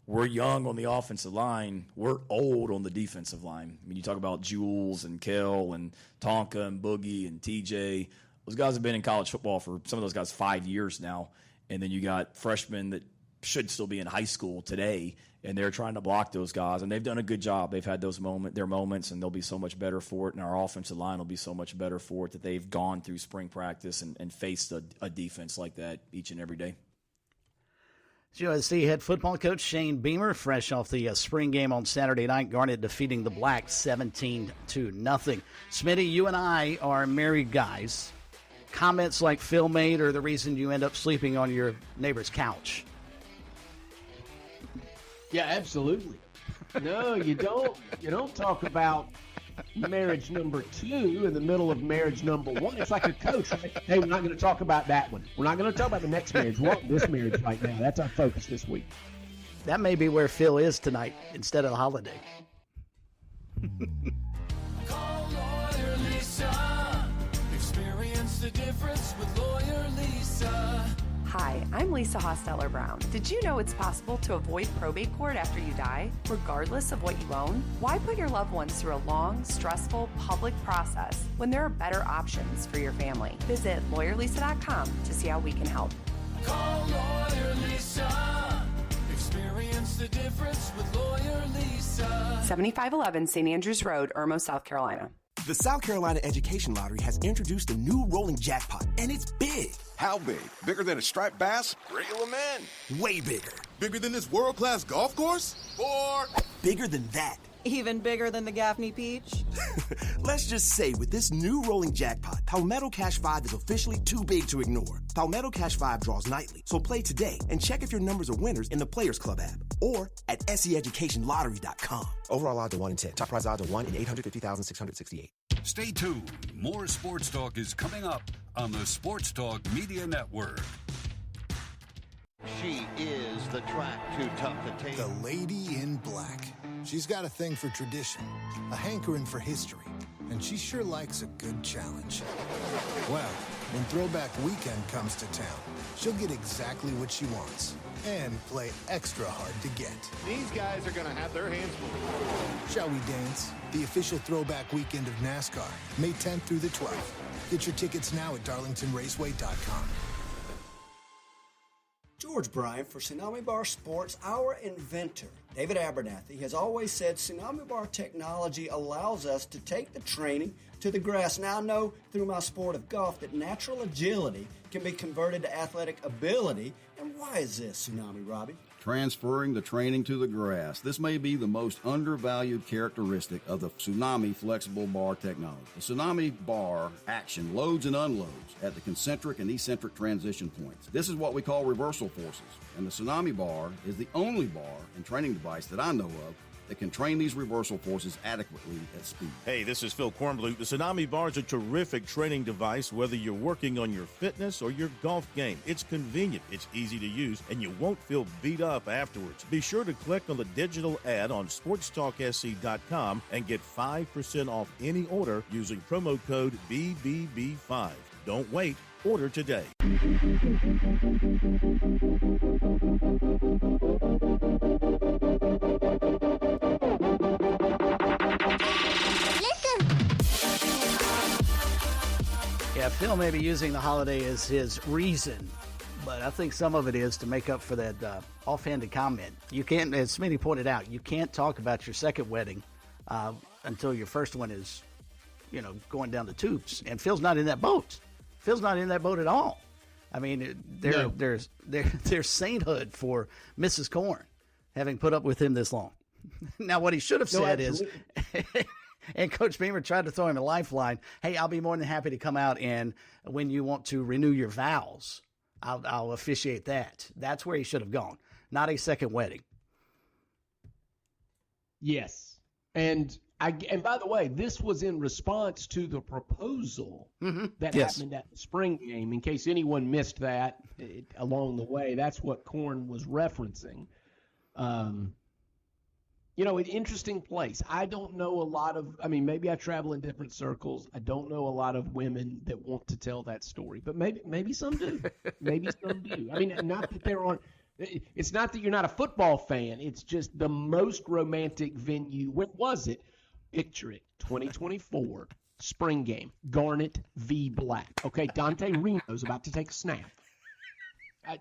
we're young on the offensive line. We're old on the defensive line. I mean, you talk about Jules and Kel and Tonka and Boogie and TJ. Those guys have been in college football for some of those guys 5 years now. And then you got freshmen that should still be in high school today, and they're trying to block those guys. And they've done a good job. They've had their moments, and they'll be so much better for it. And our offensive line will be so much better for it that they've gone through spring practice and faced a defense like that each and every day. USC head football coach Shane Beamer, fresh off the spring game on Saturday night, Garnet defeating the Blacks 17-0. Smitty, you and I are married guys. Comments like Phil made are the reason you end up sleeping on your neighbor's couch. Yeah, absolutely. No, you don't. You don't talk about marriage number 2 in the middle of marriage number 1. It's like a coach, right? Hey, we're not going to talk about that one. We're not going to talk about the next marriage. We're on this marriage right now. That's our focus this week. That may be where Phil is tonight instead of the holiday. Call Lawyer Lisa. Experience the difference with Lawyer Lisa. Hi, I'm Lisa Hosteller-Brown. Did you know it's possible to avoid probate court after you die, regardless of what you own? Why put your loved ones through a long, stressful public process when there are better options for your family? Visit lawyerlisa.com to see how we can help. Call Lawyer Lisa. Experience the difference with Lawyer Lisa. 7511 St. Andrews Road, Irmo, South Carolina. The South Carolina Education Lottery has introduced a new rolling jackpot, and it's big. How big? Bigger than a striped bass? Reel 'em in. Way bigger. Bigger than this world-class golf course? Or bigger than that. Even bigger than the Gaffney Peach? Let's just say with this new rolling jackpot, Palmetto Cash 5 is officially too big to ignore. Palmetto Cash 5 draws nightly, so play today and check if your numbers are winners in the Players Club app or at seeducationlottery.com. Overall odds are 1 in 10. Top prize odds are 1 in 850,668. Stay tuned. More Sports Talk is coming up on the Sports Talk Media Network. She is the track too tough to tame. The Lady in Black. She's got a thing for tradition, a hankering for history, and she sure likes a good challenge. Well, when Throwback Weekend comes to town, she'll get exactly what she wants and play extra hard to get. These guys are going to have their hands full. Shall we dance? The official Throwback Weekend of NASCAR, May 10th through the 12th. Get your tickets now at darlingtonraceway.com. George Bryan for Tsunami Bar Sports, our inventor, David Abernathy, has always said Tsunami Bar technology allows us to take the training to the grass. Now I know through my sport of golf that natural agility can be converted to athletic ability. And why is this, Tsunami Robbie? Transferring the training to the grass. This may be the most undervalued characteristic of the Tsunami flexible bar technology. The Tsunami bar action loads and unloads at the concentric and eccentric transition points. This is what we call reversal forces, and the Tsunami bar is the only bar and training device that I know of that can train these reversal forces adequately at speed. Hey, this is Phil Kornbluth. The Tsunami Bar is a terrific training device, whether you're working on your fitness or your golf game. It's convenient, it's easy to use, and you won't feel beat up afterwards. Be sure to click on the digital ad on sportstalksc.com and get 5% off any order using promo code BBB5. Don't wait. Order today. Yeah, Phil may be using the holiday as his reason, but I think some of it is to make up for that offhanded comment. You can't, as Smitty pointed out, you can't talk about your second wedding until your first one is, going down the tubes. And Phil's not in that boat. Phil's not in that boat at all. I mean, there's sainthood for Mrs. Corn having put up with him this long. Now, what he should have said is, and Coach Beamer tried to throw him a lifeline. Hey, I'll be more than happy to come out, and when you want to renew your vows, I'll officiate that. That's where he should have gone, not a second wedding. Yes, and by the way, this was in response to the proposal that happened at the spring game. In case anyone missed that along the way, that's what Korn was referencing. An interesting place. I don't know a lot of, maybe I travel in different circles. I don't know a lot of women that want to tell that story, but maybe some do. Maybe some do. Not that they're on, it's not that you're not a football fan. It's just the most romantic venue. When was it? Picture it, 2024, spring game, Garnet v. Black. Okay, Dante Reno's about to take a snap.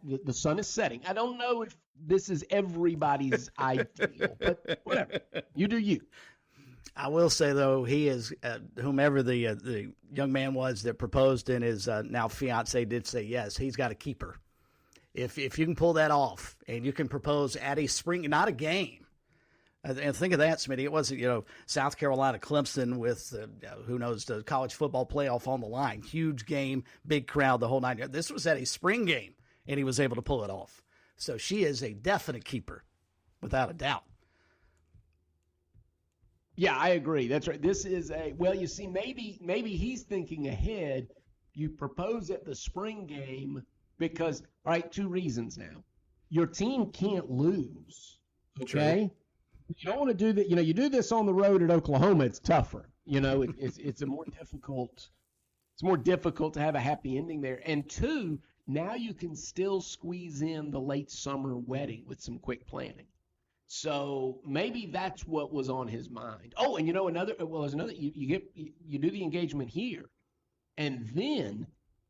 The sun is setting. I don't know if this is everybody's ideal, but whatever. You do you. I will say, though, he is, whomever the young man was that proposed and his now fiance did say yes, he's got to keep her. If you can pull that off and you can propose at a spring, not a game. And think of that, Smitty. It wasn't, South Carolina, Clemson with, who knows, the college football playoff on the line. Huge game, big crowd, the whole nine. This was at a spring game, and he was able to pull it off. So she is a definite keeper, without a doubt. Yeah, I agree. That's right. This is you see, maybe he's thinking ahead. You propose at the spring game because, all right, two reasons now. Your team can't lose, okay? True. You don't want to do that. You do this on the road at Oklahoma, it's tougher. It's a more difficult. It's more difficult to have a happy ending there. And two, now you can still squeeze in the late summer wedding with some quick planning. So maybe that's what was on his mind. Oh, and there's another. You do the engagement here, and then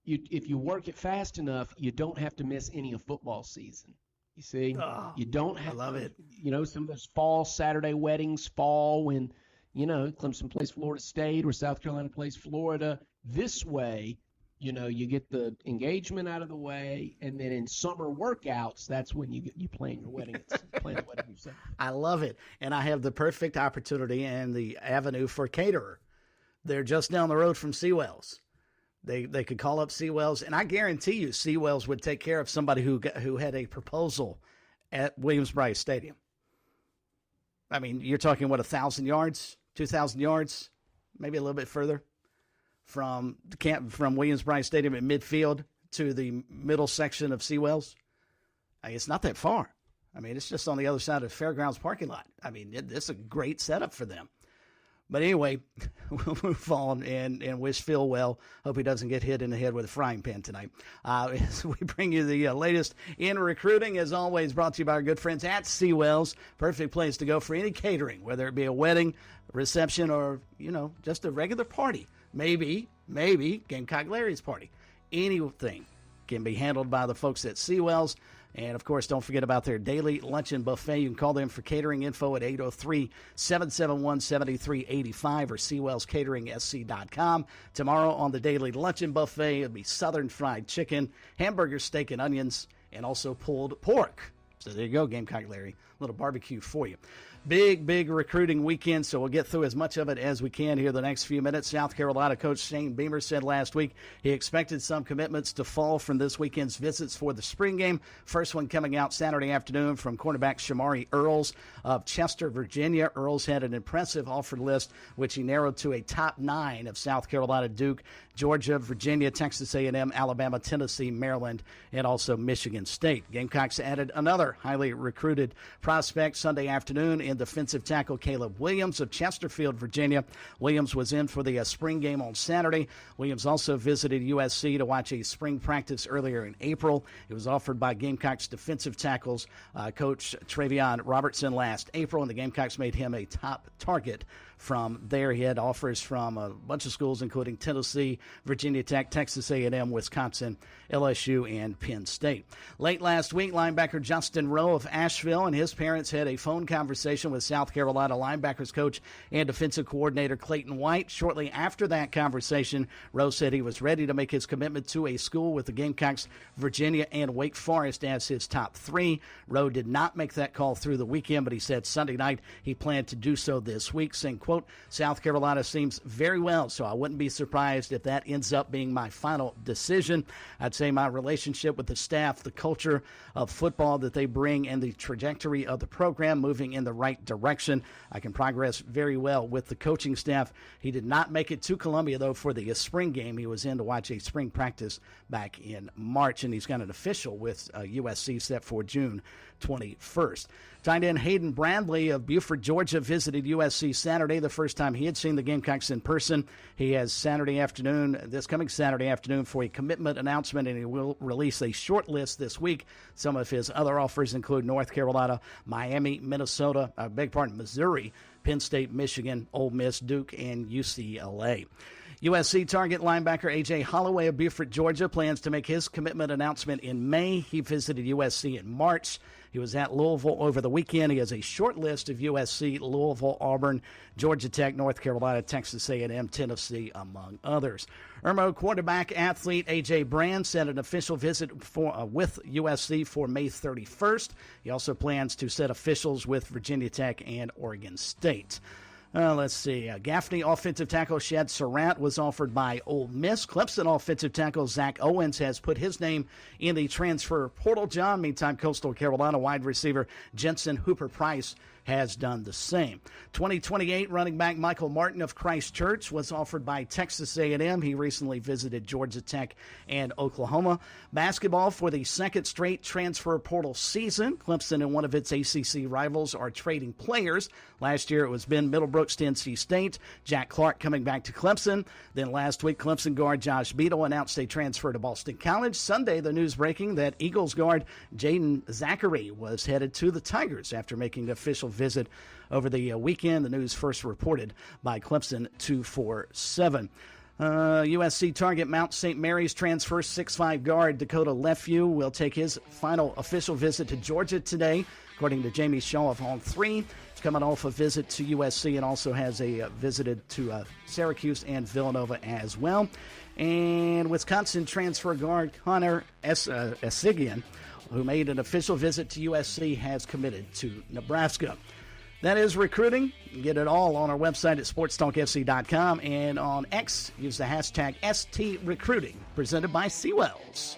if you work it fast enough, you don't have to miss any of football season. You see, you don't have. I love it. Some of those fall Saturday weddings fall when Clemson plays Florida State or South Carolina plays Florida. This way, you get the engagement out of the way, and then in summer workouts, that's when you plan your wedding. Plan the wedding yourself. I love it, and I have the perfect opportunity and the avenue for caterer. They're just down the road from Seawells. They could call up Seawells, and I guarantee you Seawells would take care of somebody who had a proposal at Williams-Brice Stadium. I mean, you're talking, 1,000 yards, 2,000 yards, maybe a little bit further from Williams-Brice Stadium at midfield to the middle section of Seawells. It's not that far. I mean, it's just on the other side of the Fairgrounds parking lot. I mean, it's a great setup for them. But anyway, we'll move on and wish Phil well. Hope he doesn't get hit in the head with a frying pan tonight. As we bring you the latest in recruiting, as always, brought to you by our good friends at Seawells. Perfect place to go for any catering, whether it be a wedding, reception, or, just a regular party. Maybe Gamecock Larry's party. Anything can be handled by the folks at Seawells. And, of course, don't forget about their daily luncheon buffet. You can call them for catering info at 803-771-7385 or SeawellsCateringSC.com. Tomorrow on the daily luncheon buffet, it'll be southern fried chicken, hamburger, steak, and onions, and also pulled pork. So there you go, Gamecock Larry. A little barbecue for you. Big recruiting weekend, so we'll get through as much of it as we can here the next few minutes. South Carolina coach Shane Beamer said last week he expected some commitments to fall from this weekend's visits for the spring game. First one coming out Saturday afternoon from cornerback Shamari Earls of Chester, Virginia. Earls had an impressive offer list, which he narrowed to a top 9 of South Carolina, Duke, Georgia, Virginia, Texas A&M, Alabama, Tennessee, Maryland, and also Michigan State. Gamecocks added another highly recruited prospect Sunday afternoon in defensive tackle Caleb Williams of Chesterfield, Virginia. Williams was in for the spring game on Saturday. Williams also visited USC to watch a spring practice earlier in April. It was offered by Gamecocks defensive tackles coach Travion Robertson last April, and the Gamecocks made him a top target. From there, he had offers from a bunch of schools, including Tennessee, Virginia Tech, Texas A&M, Wisconsin, LSU, and Penn State. Late last week, linebacker Justin Rowe of Asheville and his parents had a phone conversation with South Carolina linebackers coach and defensive coordinator Clayton White. Shortly after that conversation, Rowe said he was ready to make his commitment to a school with the Gamecocks, Virginia, and Wake Forest as his top 3. Rowe did not make that call through the weekend, but he said Sunday night he planned to do so this week, saying, quote, South Carolina seems very well, so I wouldn't be surprised if that ends up being my final decision. I'd say my relationship with the staff, the culture of football that they bring, and the trajectory of the program moving in the right direction. I can progress very well with the coaching staff. He did not make it to Columbia, though, for the spring game. He was in to watch a spring practice back in March, and he's got an official with USC set for June 21st. Tight end Hayden Bradley of Beaufort, Georgia, visited USC Saturday, the first time he had seen the Gamecocks in person. He has this coming Saturday afternoon for a commitment announcement, and he will release a short list this week. Some of his other offers include North Carolina, Miami, Missouri, Penn State, Michigan, Ole Miss, Duke, and UCLA. USC target linebacker A.J. Holloway of Beaufort, Georgia, plans to make his commitment announcement in May. He visited USC in March. He was at Louisville over the weekend. He has a short list of USC, Louisville, Auburn, Georgia Tech, North Carolina, Texas A&M, Tennessee, among others. Irmo quarterback athlete A.J. Brand set an official visit with USC for May 31st. He also plans to set officials with Virginia Tech and Oregon State. Let's see. Gaffney offensive tackle Shad Surratt was offered by Ole Miss. Clemson offensive tackle Zach Owens has put his name in the transfer portal. Meantime, Coastal Carolina wide receiver Jensen Hooper-Price has done the same. 2028 running back Michael Martin of Christ Church was offered by Texas A&M. He recently visited Georgia Tech and Oklahoma. Basketball for the second straight transfer portal season. Clemson and one of its ACC rivals are trading players. Last year it was Ben Middlebrooks to NC State. Jack Clark coming back to Clemson. Then last week, Clemson guard Josh Beadle announced a transfer to Boston College. Sunday, the news breaking that Eagles guard Jaden Zachary was headed to the Tigers after making the official visit over the weekend. The news first reported by Clemson 247. USC target Mount St. Mary's transfer 6'5" guard Dakota Lefew will take his final official visit to Georgia today, according to Jamie Shaw of On 3. coming off a visit to USC and also has a visited to Syracuse and Villanova as well. And Wisconsin transfer guard Connor Esigian, who made an official visit to USC, has committed to Nebraska. That is recruiting. You can get it all on our website at sportstalkfc.com, and on X, use the hashtag STRecruiting, presented by Seawells.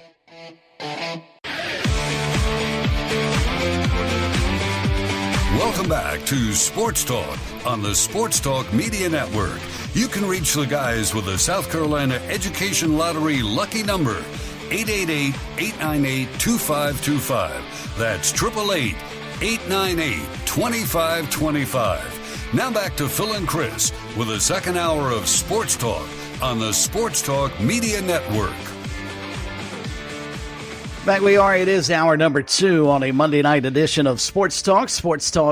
Welcome back to Sports Talk on the Sports Talk Media Network. You can reach the guys with the South Carolina Education Lottery lucky number, 888-898-2525. That's 888-898-2525. Now back to Phil and Chris with the second hour of Sports Talk on the Sports Talk Media Network. Back we are. It is hour number 2 on a Monday night edition of Sports Talk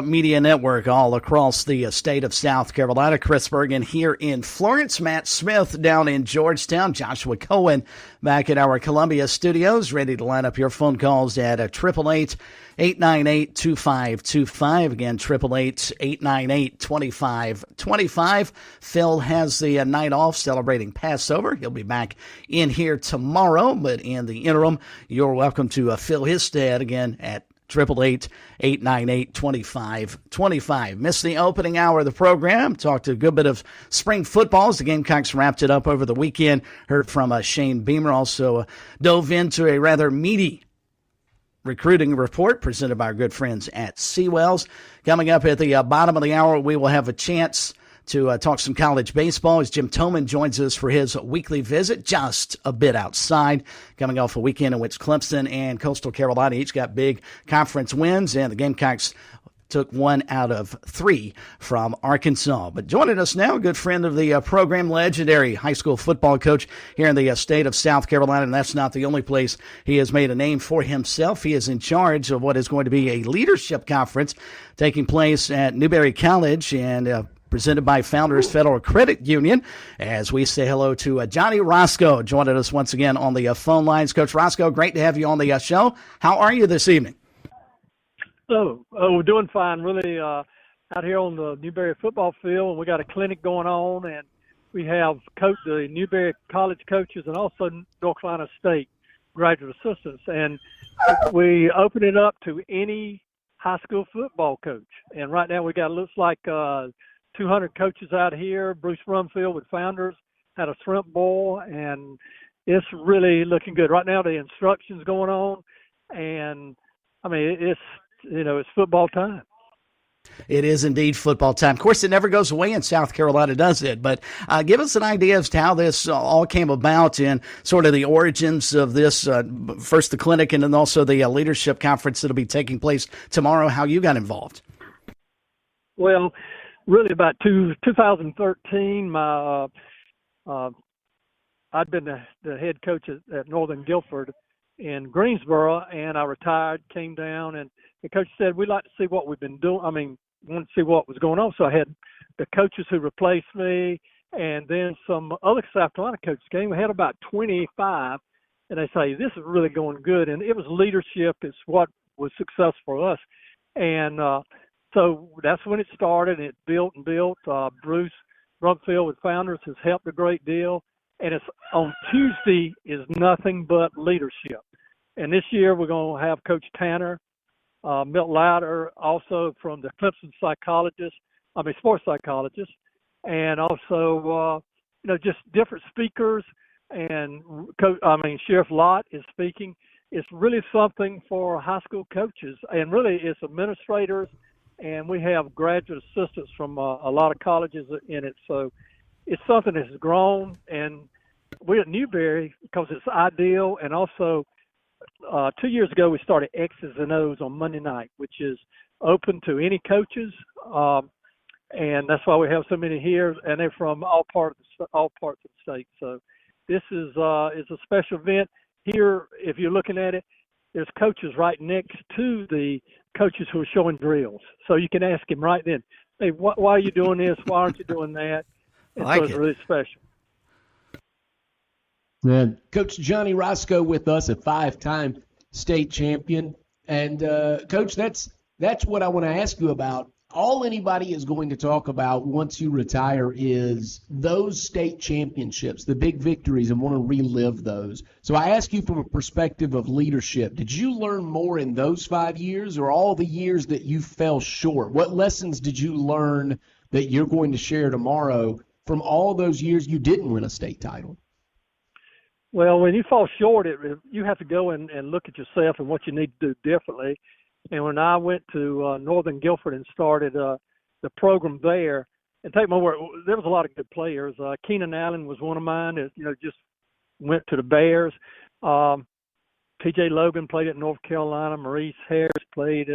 Media Network, all across the state of South Carolina. Chris Bergen here in Florence, Matt Smith down in Georgetown, Joshua Cohen back at our Columbia studios, ready to line up your phone calls at 888-898-2525. Again, 888-898-2525. Phil has the night off celebrating Passover. He'll be back in here tomorrow, but in the interim, you're welcome to fill his stead again at 888-898-2525. Missed the opening hour of the program. Talked a good bit of spring football as the Gamecocks wrapped it up over the weekend. Heard from Shane Beamer. Also dove into a rather meaty recruiting report presented by our good friends at Seawells. Coming up at the bottom of the hour, we will have a chance to talk some college baseball as Jim Toman joins us for his weekly visit just a bit outside, coming off a weekend in which Clemson and Coastal Carolina each got big conference wins, and the Gamecocks took 1 out of 3 from Arkansas. But joining us now, a good friend of the program, legendary high school football coach here in the state of South Carolina, and that's not the only place he has made a name for himself. He is in charge of what is going to be a leadership conference taking place at Newberry College, and presented by Founders Federal Credit Union, as we say hello to Johnny Roscoe, joining us once again on the phone lines. Coach Roscoe, great to have you on the show. How are you this evening? We're doing fine. Really out here on the Newberry football field, and we got a clinic going on, and we have the Newberry College coaches and also North Carolina State graduate assistants, and we open it up to any high school football coach. And right now we got, looks like 200 coaches out here. Bruce Rumfield with Founders had a shrimp boil, and it's really looking good. Right now the instruction's going on, and I mean, it's football time. It is indeed football time. Of course, it never goes away in South Carolina, does it? But give us an idea as to how this all came about and sort of the origins of this, first the clinic and then also the leadership conference that will be taking place tomorrow, how you got involved. Well, really about 2013, I'd been the head coach at Northern Guilford in Greensboro, and I retired, came down, and the coach said, we'd like to see what we've been doing. I mean, wanted to see what was going on. So I had the coaches who replaced me, and then some other South Carolina coaches came. We had about 25, and they say, this is really going good. And it was leadership. It's what was successful for us. And so that's when it started. It built and built. Bruce Rumfield with Founders has helped a great deal. And it's on Tuesday is nothing but leadership. And this year we're going to have Coach Tanner, Milt Louder, also from the Clemson sports psychologist, and also, just different speakers. And Sheriff Lott is speaking. It's really something for high school coaches, and really it's administrators, and we have graduate assistants from a lot of colleges in it. So it's something that's grown, and we're at Newberry because it's ideal. And also 2 years ago we started X's and O's on Monday night, which is open to any coaches, and that's why we have so many here, and they're from all parts of the state. So this is a special event. Here, if you're looking at it, there's coaches right next to the coaches who are showing drills. So you can ask him right then, hey, why are you doing this? Why aren't you doing that? And so it's really special. And Coach Johnny Roscoe with us, a 5-time state champion. And, Coach, that's what I want to ask you about. all anybody is going to talk about once you retire is those state championships, the big victories, and want to relive those. So I ask you from a perspective of leadership, did you learn more in those 5 years or all the years that you fell short? What lessons did you learn that you're going to share tomorrow from all those years you didn't win a state title? Well, when you fall short, you have to go and look at yourself and what you need to do differently. And when I went to Northern Guilford and started the program there, and take my word, there was a lot of good players. Keenan Allen was one of mine that, just went to the Bears. P.J. Logan played at North Carolina. Maurice Harris played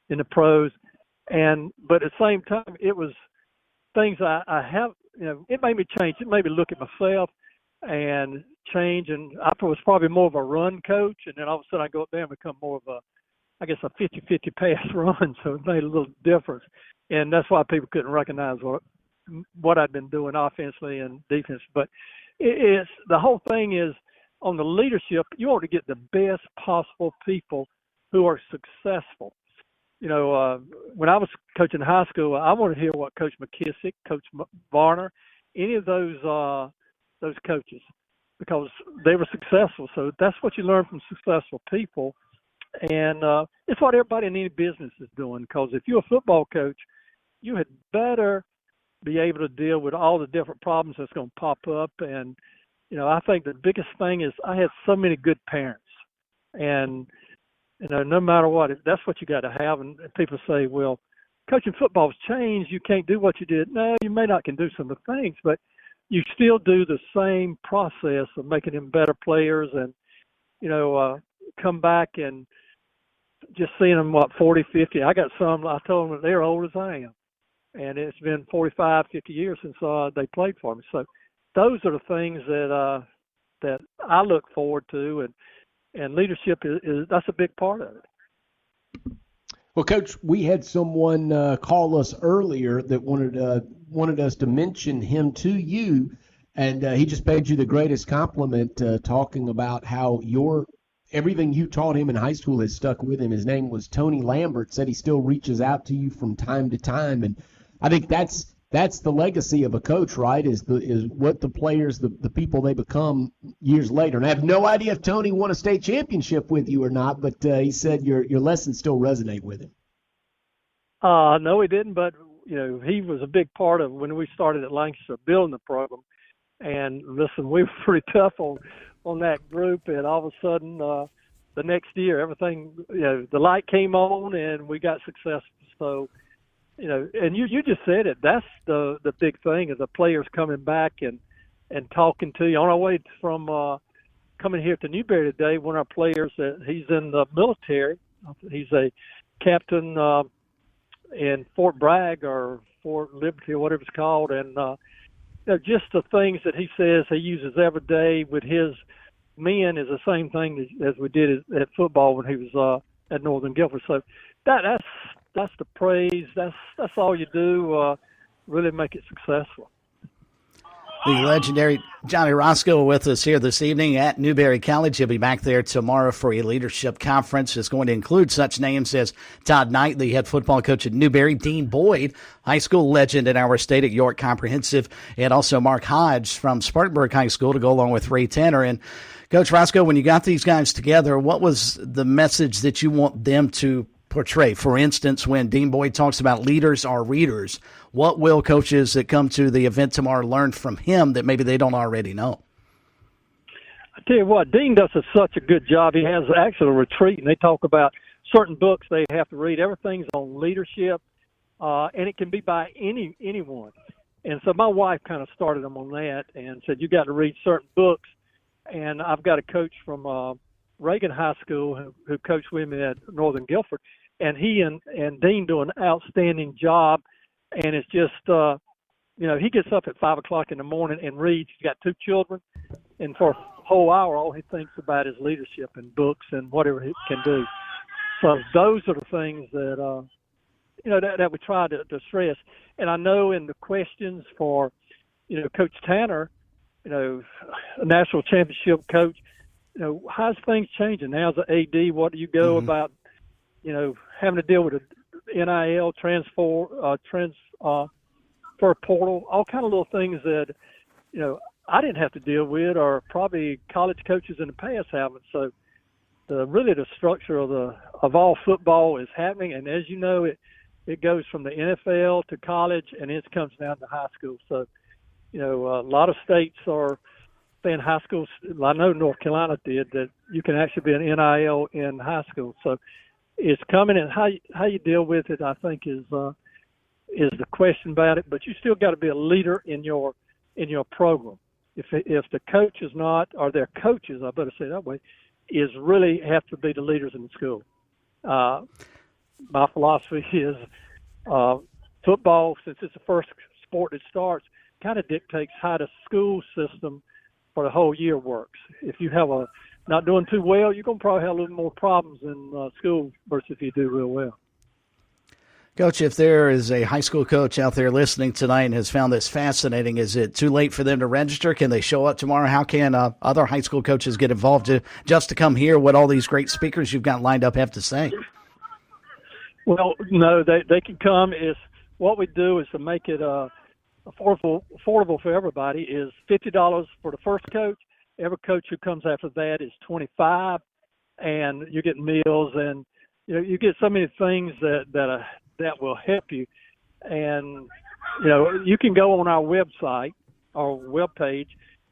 in the pros. But at the same time, it was things I have, it made me change. It made me look at myself and change. And I was probably more of a run coach. And then all of a sudden I go up there and become more of a 50-50 pass run. So it made a little difference. And that's why people couldn't recognize what I'd been doing offensively and defense. But it's the whole thing is on the leadership, you want to get the best possible people who are successful. When I was coaching high school, I wanted to hear what Coach McKissick, Coach Varner, any of those coaches, because they were successful. So that's what you learn from successful people. And it's what everybody in any business is doing, because if you're a football coach, you had better be able to deal with all the different problems that's going to pop up. And, I think the biggest thing is I had so many good parents. And, no matter what, that's what you got to have. And people say, well, coaching football's changed. You can't do what you did. No, you may not can do some of the things, but you still do the same process of making them better players and, come back and just seeing them, 40, 50. I got some, I told them they're old as I am. And it's been 45, 50 years since they played for me. So those are the things that I look forward to. And leadership is that's a big part of it. Well, Coach, we had someone call us earlier that wanted us to mention him to you, and he just paid you the greatest compliment, talking about how everything you taught him in high school has stuck with him. His name was Tony Lambert. Said he still reaches out to you from time to time, and I think that's the legacy of a coach, right? Is what the players, the people they become years later. And I have no idea if Tony won a state championship with you or not, but he said your lessons still resonate with him. No, he didn't, but he was a big part of when we started at Lancaster building the program. And listen, we were pretty tough on that group, and all of a sudden the next year everything, the light came on and we got successful. So. And you just said it. That's the big thing is the players coming back and talking to you. On our way from coming here to Newberry today, one of our players, he's in the military. He's a captain in Fort Bragg or Fort Liberty or whatever it's called. And just the things that he says he uses every day with his men is the same thing as we did at football when he was at Northern Guilford. So that's the praise. That's all you do. Really make it successful. The legendary Johnny Roscoe with us here this evening at Newberry College. He'll be back there tomorrow for a leadership conference. It's going to include such names as Todd Knight, the head football coach at Newberry, Dean Boyd, high school legend in our state at York Comprehensive, and also Mark Hodge from Spartanburg High School to go along with Ray Tanner. And Coach Roscoe, when you got these guys together, what was the message that you want them to portray? For instance, when Dean Boyd talks about leaders are readers, what will coaches that come to the event tomorrow learn from him that maybe they don't already know? I tell you what, Dean does such a good job. He has actually a retreat, and they talk about certain books they have to read. Everything's on leadership, and it can be by anyone. And so my wife kind of started them on that and said, you got to read certain books. And I've got a coach from Reagan High School who coached with me at Northern Guilford, and he and Dean do an outstanding job. And it's just, he gets up at 5 o'clock in the morning and reads. He's got 2 children, and for a whole hour, all he thinks about is leadership and books and whatever he can do. So those are the things that, that we try to stress. And I know in the questions for, Coach Tanner, a national championship coach, how's things changing? Now as an AD, what do you go about, having to deal with NIL, transfer portal, all kind of little things that, I didn't have to deal with, or probably college coaches in the past haven't. So the structure of all football is happening. And as you know, it goes from the NFL to college, and it comes down to high school. So, a lot of states are saying high schools. I know North Carolina did that. You can actually be an NIL in high school. So it's coming, and how you deal with it, I think, is the question about it. But you still got to be a leader in your program. If the coach is not, or their coaches, I better say it that way, is really have to be the leaders in the school. My philosophy is football, since it's the first sport that starts, kind of dictates how the school system for the whole year works. If you have not doing too well, you're going to probably have a little more problems in school versus if you do real well. Coach, if there is a high school coach out there listening tonight and has found this fascinating, is it too late for them to register? Can they show up tomorrow? How can other high school coaches get involved just to come hear what all these great speakers you've got lined up have to say? Well, no, they can come. What we do is to make it affordable for everybody is $50 for the first coach. Every coach who comes after that is $25, and you get meals, and you get so many things that will help you. And you can go on our website, our webpage,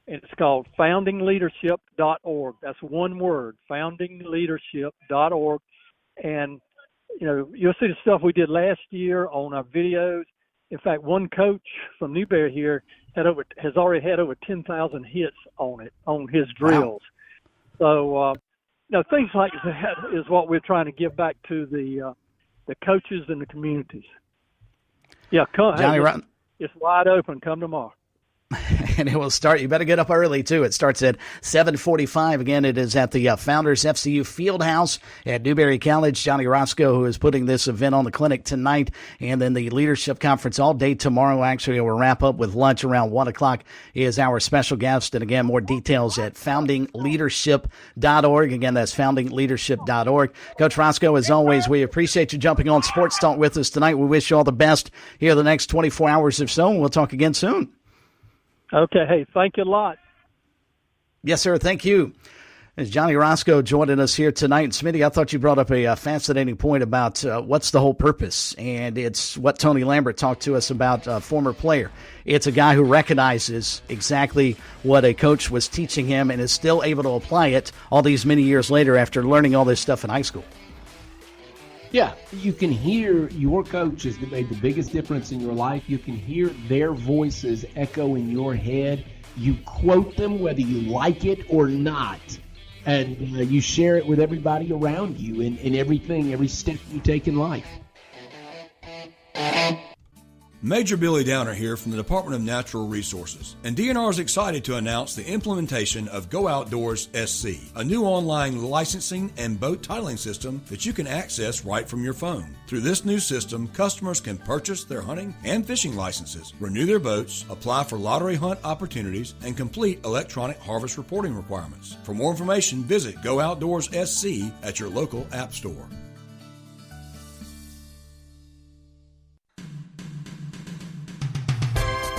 and it's called foundingleadership.org. That's one word, foundingleadership.org. And you'll see the stuff we did last year on our videos. In fact, one coach from Newberry here has already had over 10,000 hits on his drills. Wow. So, things like that is what we're trying to give back to the coaches and the communities. Yeah, come. Johnny, it's wide open. Come tomorrow. And it will start. You better get up early, too. It starts at 7:45. Again, it is at the Founders FCU Fieldhouse at Newberry College. Johnny Roscoe, who is putting this event on the clinic tonight, and then the leadership conference all day tomorrow. Actually, we'll wrap up with lunch around 1 o'clock is our special guest. And again, more details at foundingleadership.org. Again, that's foundingleadership.org. Coach Roscoe, as always, we appreciate you jumping on Sports Talk with us tonight. We wish you all the best here the next 24 hours or so, and we'll talk again soon. Okay. Hey, thank you a lot. Yes, sir. Thank you. As Johnny Roscoe joining us here tonight. And Smitty, I thought you brought up a fascinating point about what's the whole purpose. And it's what Tony Lambert talked to us about, a former player. It's a guy who recognizes exactly what a coach was teaching him and is still able to apply it all these many years later after learning all this stuff in high school. Yeah, you can hear your coaches that made the biggest difference in your life. You can hear their voices echo in your head. You quote them whether you like it or not. And you share it with everybody around you in everything, every step you take in life. Major Billy Downer here from the Department of Natural Resources, and DNR is excited to announce the implementation of Go Outdoors SC, a new online licensing and boat titling system that you can access right from your phone. Through this new system, customers can purchase their hunting and fishing licenses, renew their boats, apply for lottery hunt opportunities, and complete electronic harvest reporting requirements. For more information, visit Go Outdoors SC at your local app store.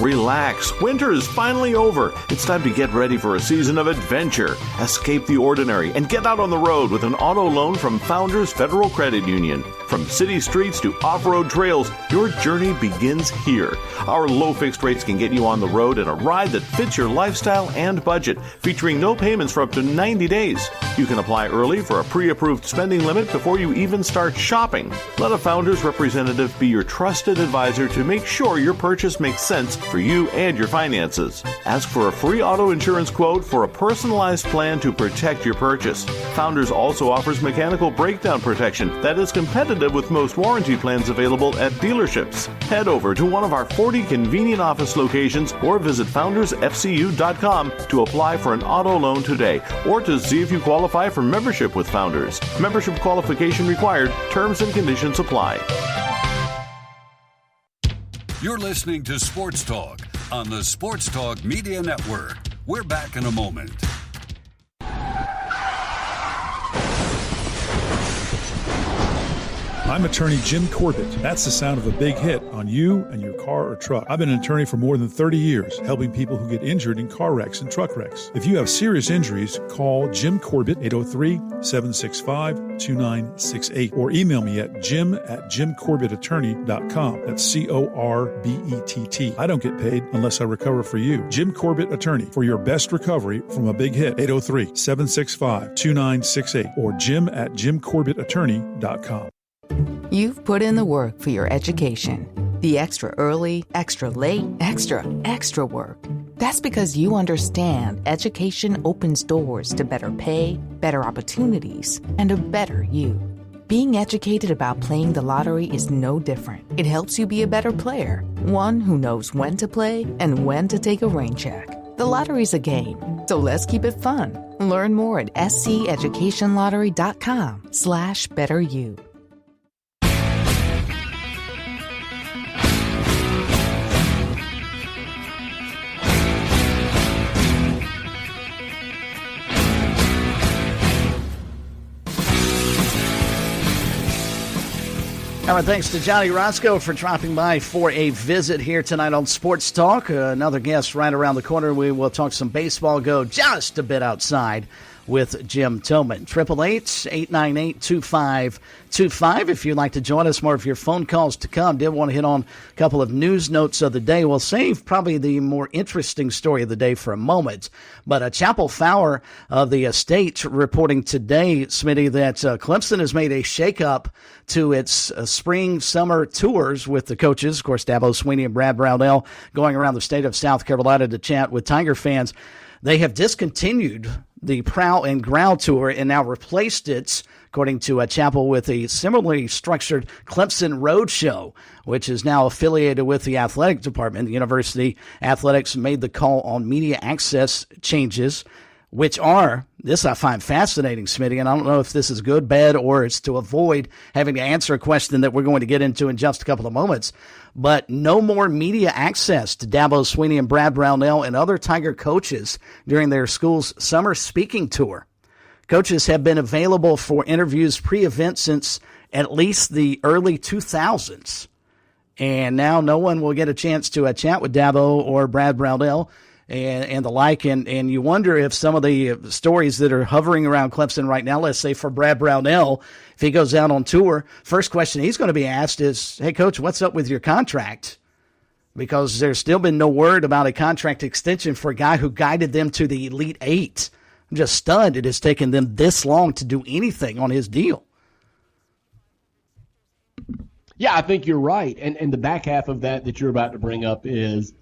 Relax, winter is finally over. It's time to get ready for a season of adventure. Escape the ordinary and get out on the road with an auto loan from Founders Federal Credit Union. From city streets to off-road trails, your journey begins here. Our low fixed rates can get you on the road in a ride that fits your lifestyle and budget, featuring no payments for up to 90 days. You can apply early for a pre-approved spending limit before you even start shopping. Let a Founders representative be your trusted advisor to make sure your purchase makes sense for you and your finances. Ask for a free auto insurance quote for a personalized plan to protect your purchase. Founders also offers mechanical breakdown protection that is competitive with most warranty plans available at dealerships. Head over to one of our 40 convenient office locations or visit foundersfcu.com to apply for an auto loan today or to see if you qualify for membership with Founders. Membership qualification required. Terms and conditions apply. You're listening to Sports Talk on the Sports Talk Media Network. We're back in a moment. All I'm attorney Jim Corbett. That's the sound of a big hit on you and your car or truck. I've been an attorney for more than 30 years, helping people who get injured in car wrecks and truck wrecks. If you have serious injuries, call Jim Corbett, 803-765-2968, or email me at jim@jimcorbettattorney.com. That's Corbett. I don't get paid unless I recover for you. Jim Corbett Attorney, for your best recovery from a big hit, 803-765-2968, or jim@jimcorbettattorney.com. You've put in the work for your education. The extra early, extra late, extra work. That's because you understand education opens doors to better pay, better opportunities, and a better you. Being educated about playing the lottery is no different. It helps you be a better player, one who knows when to play and when to take a rain check. The lottery's a game, so let's keep it fun. Learn more at sceducationlottery.com/betteryou. All right, thanks to Johnny Roscoe for dropping by for a visit here tonight on Sports Talk. Another guest right around the corner. We will talk some baseball, go just a bit outside with Jim Tillman. 888-898-2525. If you'd like to join us, more of your phone calls to come. Did want to hit on a couple of news notes of the day. We'll save probably the more interesting story of the day for a moment. But Chapel Fowler of the State reporting today, Smitty, that Clemson has made a shakeup to its spring-summer tours with the coaches. Of course, Dabo Swinney and Brad Brownell going around the state of South Carolina to chat with Tiger fans. They have discontinued the Prowl and Growl tour and now replaced it, according to Chapel, with a similarly structured Clemson Road Show, which is now affiliated with the athletic department. The university athletics made the call on media access changes, which are, this I find fascinating, Smitty, and I don't know if this is good, bad, or it's to avoid having to answer a question that we're going to get into in just a couple of moments. But no more media access to Dabo Swinney and Brad Brownell and other Tiger coaches during their school's summer speaking tour. Coaches have been available for interviews pre-event since at least the early 2000s. And now no one will get a chance to chat with Dabo or Brad Brownell and the like. And you wonder if some of the stories that are hovering around Clemson right now, let's say for Brad Brownell, if he goes out on tour, first question he's going to be asked is, hey, Coach, what's up with your contract? Because there's still been no word about a contract extension for a guy who guided them to the Elite Eight. I'm just stunned it has taken them this long to do anything on his deal. Yeah, I think you're right. And the back half of that you're about to bring up is,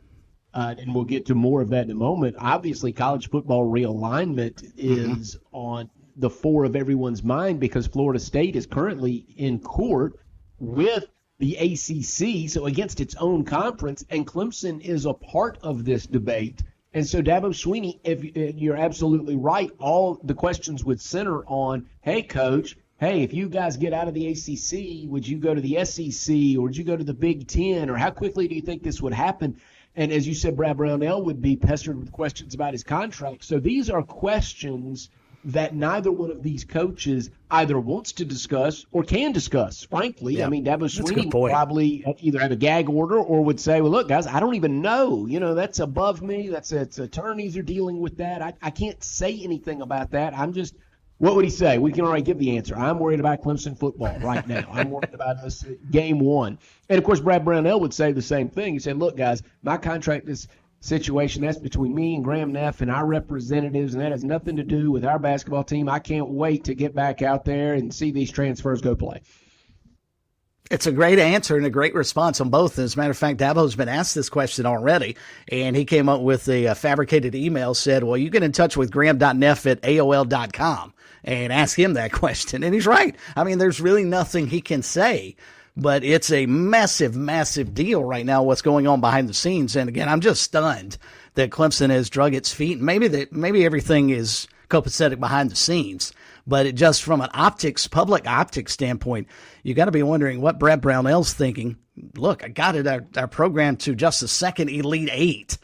and we'll get to more of that in a moment, obviously college football realignment is on the fore of everyone's mind because Florida State is currently in court with the ACC, so against its own conference, and Clemson is a part of this debate. And so Dabo Swinney, if you're absolutely right, all the questions would center on, hey, Coach, hey, if you guys get out of the ACC, would you go to the SEC or would you go to the Big Ten, or how quickly do you think this would happen? And as you said, Brad Brownell would be pestered with questions about his contract. So these are questions that neither one of these coaches either wants to discuss or can discuss, frankly. Yeah, I mean, Dabo Swinney would probably either have a gag order or would say, well, look, guys, I don't even know. You know, that's above me. It's attorneys are dealing with that. I can't say anything about that. I'm just – what would he say? We can already give the answer. I'm worried about Clemson football right now. I'm worried about this game one. And, of course, Brad Brownell would say the same thing. He said, look, guys, my contract is – situation, that's between me and Graham Neff and our representatives, and that has nothing to do with our basketball team. I can't wait to get back out there and see these transfers go play. It's a great answer and a great response on both. As a matter of fact, Dabo's been asked this question already, and he came up with a fabricated email, said, well, you get in touch with graham.neff@aol.com and ask him that question. And he's right. I mean, there's really nothing he can say. But it's a massive, massive deal right now, what's going on behind the scenes. And, again, I'm just stunned that Clemson has drug its feet. Maybe everything is copacetic behind the scenes. But it just from an public optics standpoint, you got to be wondering what Brad Brownell's thinking. Look, I got our program to just the second Elite Eight.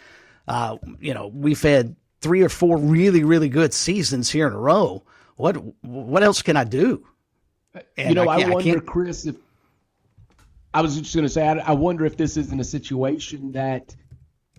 We've had 3 or 4 really, really good seasons here in a row. What else can I do? And I wonder, Chris, I was just going to say, I wonder if this isn't a situation that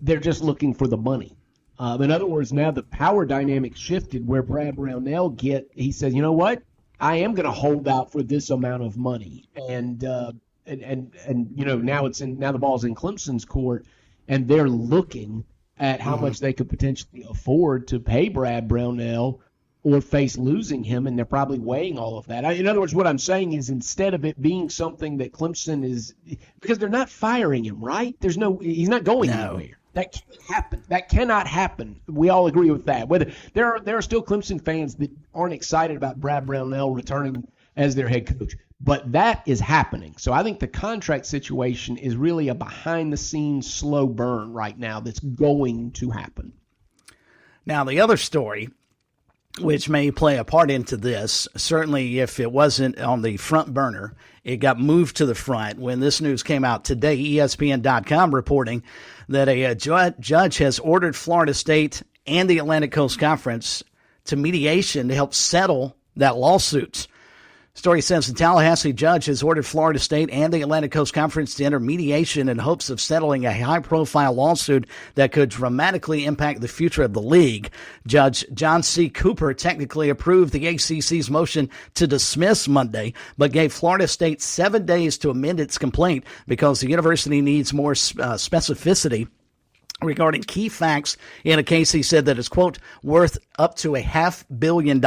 they're just looking for the money. In other words, now the power dynamic shifted where Brad Brownell he said, you know what? I am going to hold out for this amount of money. And now the ball's in Clemson's court, and they're looking at how much they could potentially afford to pay Brad Brownell or face losing him, and they're probably weighing all of that. In other words, what I'm saying is instead of it being something that Clemson is – because they're not firing him, right? He's not going anywhere. That can't happen. That cannot happen. We all agree with that. Whether there are still Clemson fans that aren't excited about Brad Brownell returning as their head coach, but that is happening. So I think the contract situation is really a behind-the-scenes slow burn right now that's going to happen. Now, the other story, which may play a part into this, certainly if it wasn't on the front burner, it got moved to the front when this news came out today. ESPN.com reporting that a judge has ordered Florida State and the Atlantic Coast Conference to mediation to help settle that lawsuit. Story says the Tallahassee judge has ordered Florida State and the Atlantic Coast Conference to enter mediation in hopes of settling a high-profile lawsuit that could dramatically impact the future of the league. Judge John C. Cooper technically approved the ACC's motion to dismiss Monday, but gave Florida State 7 days to amend its complaint because the university needs more specificity regarding key facts in a case he said that is, quote, worth up to $500 million,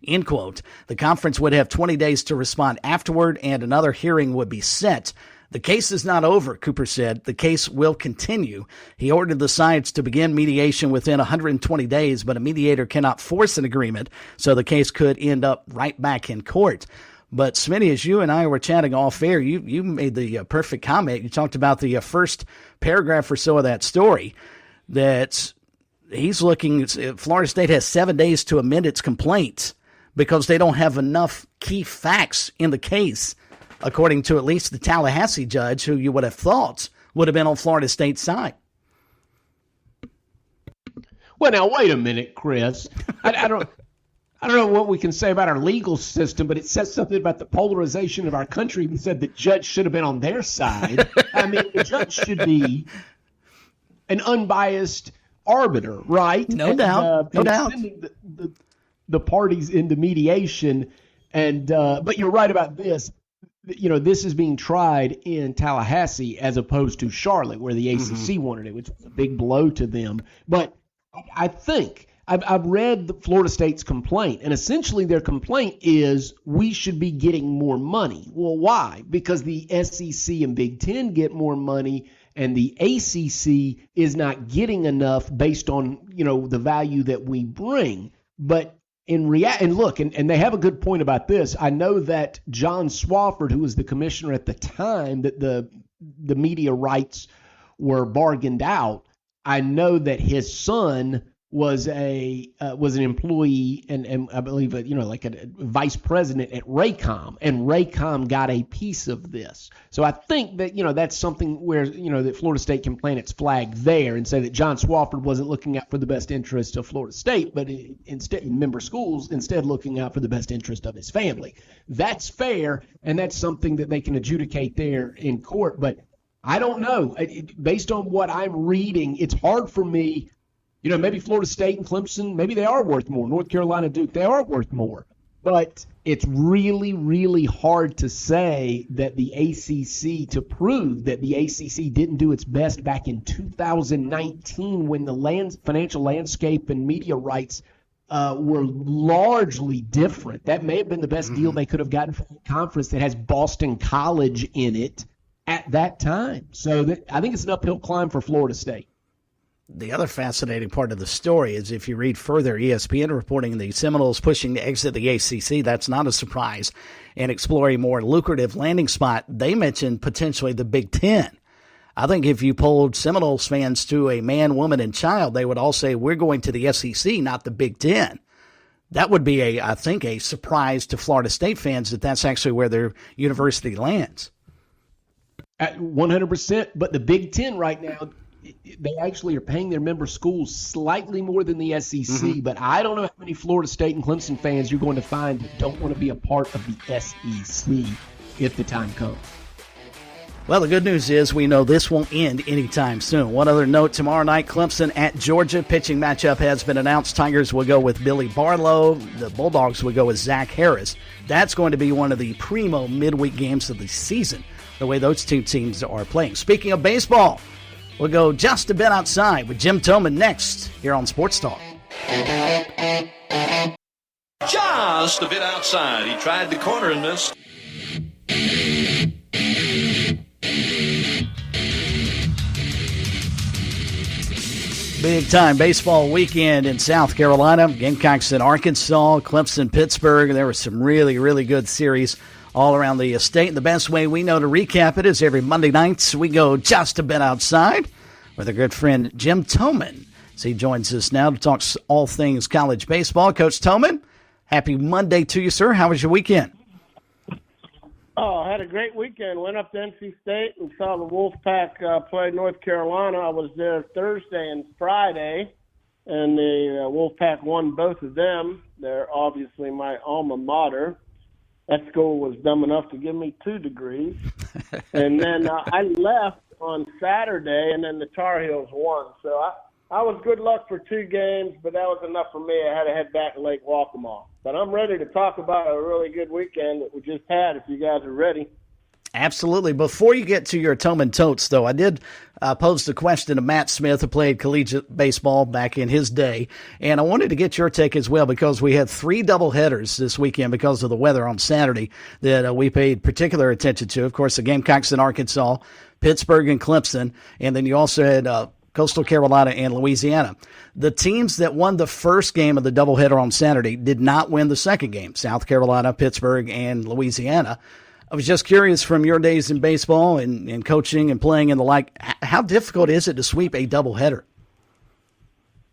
end quote. The conference would have 20 days to respond afterward, and another hearing would be set. The case is not over, Cooper said. The case will continue. He ordered the sides to begin mediation within 120 days, but a mediator cannot force an agreement, so the case could end up right back in court. But, Smitty, as you and I were chatting off air, you made the perfect comment. You talked about the first paragraph or so of that story, that he's looking, Florida State has 7 days to amend its complaint because they don't have enough key facts in the case, according to at least the Tallahassee judge, who you would have thought would have been on Florida State's side. Well, now, wait a minute, Chris. I don't know what we can say about our legal system, but it says something about the polarization of our country. We said the judge should have been on their side. I mean, the judge should be an unbiased arbiter, right? No doubt. Sending the parties into mediation. But you're right about this. You know, this is being tried in Tallahassee as opposed to Charlotte, where the ACC wanted it, which was a big blow to them. But I think I've read the Florida State's complaint, and essentially their complaint is we should be getting more money. Well, why? Because the SEC and Big Ten get more money, and the ACC is not getting enough based on, the value that we bring. But and they have a good point about this. I know that John Swofford, who was the commissioner at the time that the media rights were bargained out, I know that his son was an employee and I believe like a vice president at Raycom, and Raycom got a piece of this. So I think that that's something where that Florida State can plant its flag there and say that John Swofford wasn't looking out for the best interest of Florida State, but instead member schools instead looking out for the best interest of his family. That's fair, and that's something that they can adjudicate there in court. But I don't know. Based on what I'm reading, it's hard for me. Maybe Florida State and Clemson, maybe they are worth more. North Carolina, Duke, they are worth more. But it's really, really hard to say that the ACC, to prove that the ACC didn't do its best back in 2019 when the financial landscape and media rights were largely different. That may have been the best deal they could have gotten from a conference that has Boston College in it at that time. So I think it's an uphill climb for Florida State. The other fascinating part of the story is if you read further, ESPN reporting the Seminoles pushing to exit the ACC. That's not a surprise. And exploring a more lucrative landing spot, they mentioned potentially the Big Ten. I think if you polled Seminoles fans to a man, woman, and child, they would all say we're going to the SEC, not the Big Ten. That would be, I think, a surprise to Florida State fans that that's actually where their university lands. At 100%, but the Big Ten right now, they actually are paying their member schools slightly more than the SEC, but I don't know how many Florida State and Clemson fans you're going to find that don't want to be a part of the SEC if the time comes. Well, the good news is we know this won't end anytime soon. One other note, tomorrow night, Clemson at Georgia. Pitching matchup has been announced. Tigers will go with Billy Barlow. The Bulldogs will go with Zach Harris. That's going to be one of the primo midweek games of the season, the way those two teams are playing. Speaking of baseball, we'll go just a bit outside with Jim Tillman next here on Sports Talk. Just a bit outside. He tried the corner and missed. Big time baseball weekend in South Carolina. Gamecocks in Arkansas, Clemson, Pittsburgh. There were some really, really good series all around the state. And the best way we know to recap it is every Monday nights we go just a bit outside with our good friend Jim Tillman. So he joins us now to talk all things college baseball. Coach Tillman, happy Monday to you, sir. How was your weekend? Oh, I had a great weekend. Went up to NC State and saw the Wolfpack play North Carolina. I was there Thursday and Friday, and the Wolfpack won both of them. They're obviously my alma mater. That school was dumb enough to give me 2 degrees. And then I left on Saturday, and then the Tar Heels won. So I was good luck for 2 games, but that was enough for me. I had to head back to Lake Waccamaw. But I'm ready to talk about a really good weekend that we just had, if you guys are ready. Absolutely. Before you get to your Tillman Totes, though, I did pose the question to Matt Smith, who played collegiate baseball back in his day, and I wanted to get your take as well because we had 3 doubleheaders this weekend because of the weather on Saturday that we paid particular attention to. Of course, the Gamecocks in Arkansas, Pittsburgh and Clemson, and then you also had Coastal Carolina and Louisiana. The teams that won the first game of the doubleheader on Saturday did not win the second game, South Carolina, Pittsburgh, and Louisiana. I was just curious from your days in baseball and coaching and playing and the like, how difficult is it to sweep a doubleheader?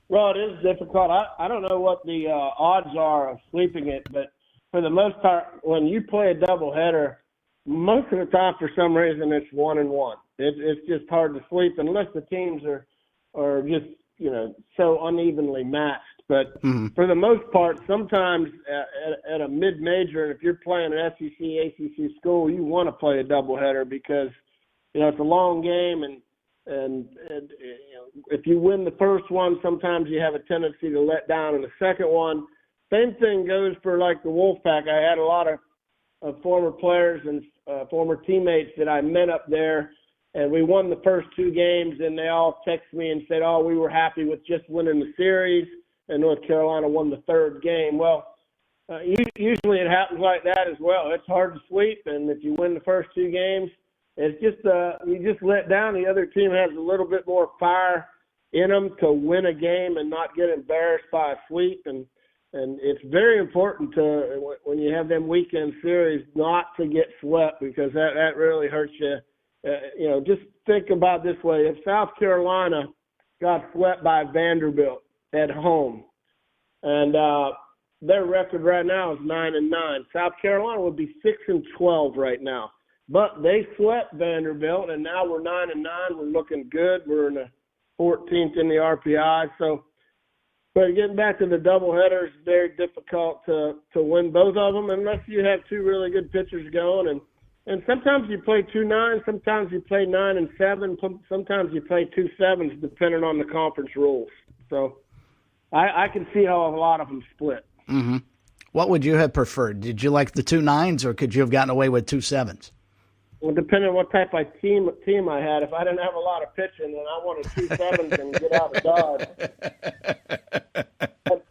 Well, it is difficult. I don't know what the odds are of sweeping it, but for the most part, when you play a doubleheader, most of the time, for some reason, it's 1-1. It's just hard to sweep unless the teams are just, so unevenly matched. But for the most part, sometimes at a mid-major, and if you're playing an SEC, ACC school, you want to play a doubleheader because, it's a long game, and if you win the first one, sometimes you have a tendency to let down in the second one. Same thing goes for, like, the Wolfpack. I had a lot of former players and former teammates that I met up there, and we won the first 2 games, and they all texted me and said, we were happy with just winning the series, and North Carolina won the 3rd game. Well, usually it happens like that as well. It's hard to sweep, and if you win the first 2 games, it's just you just let down. The other team has a little bit more fire in them to win a game and not get embarrassed by a sweep, and it's very important to, when you have them weekend series, not to get swept because that really hurts you. Just think about it this way. If South Carolina got swept by Vanderbilt at home, and their record right now is 9-9, South Carolina would be 6-12 right now. But they swept Vanderbilt, and now we're 9-9. We're looking good. We're in the 14th in the RPI. But getting back to the doubleheader, it's very difficult to win both of them unless you have 2 really good pitchers going. And sometimes you play 2 9s, sometimes you play 9 and 7, sometimes you play 2 7s, depending on the conference rules. So I can see how a lot of them split. Mm-hmm. What would you have preferred? Did you like the 2 9s, or could you have gotten away with 2 7s? Well, depending on what type of team I had. If I didn't have a lot of pitching, then I wanted 2 7s and get out of Dodge.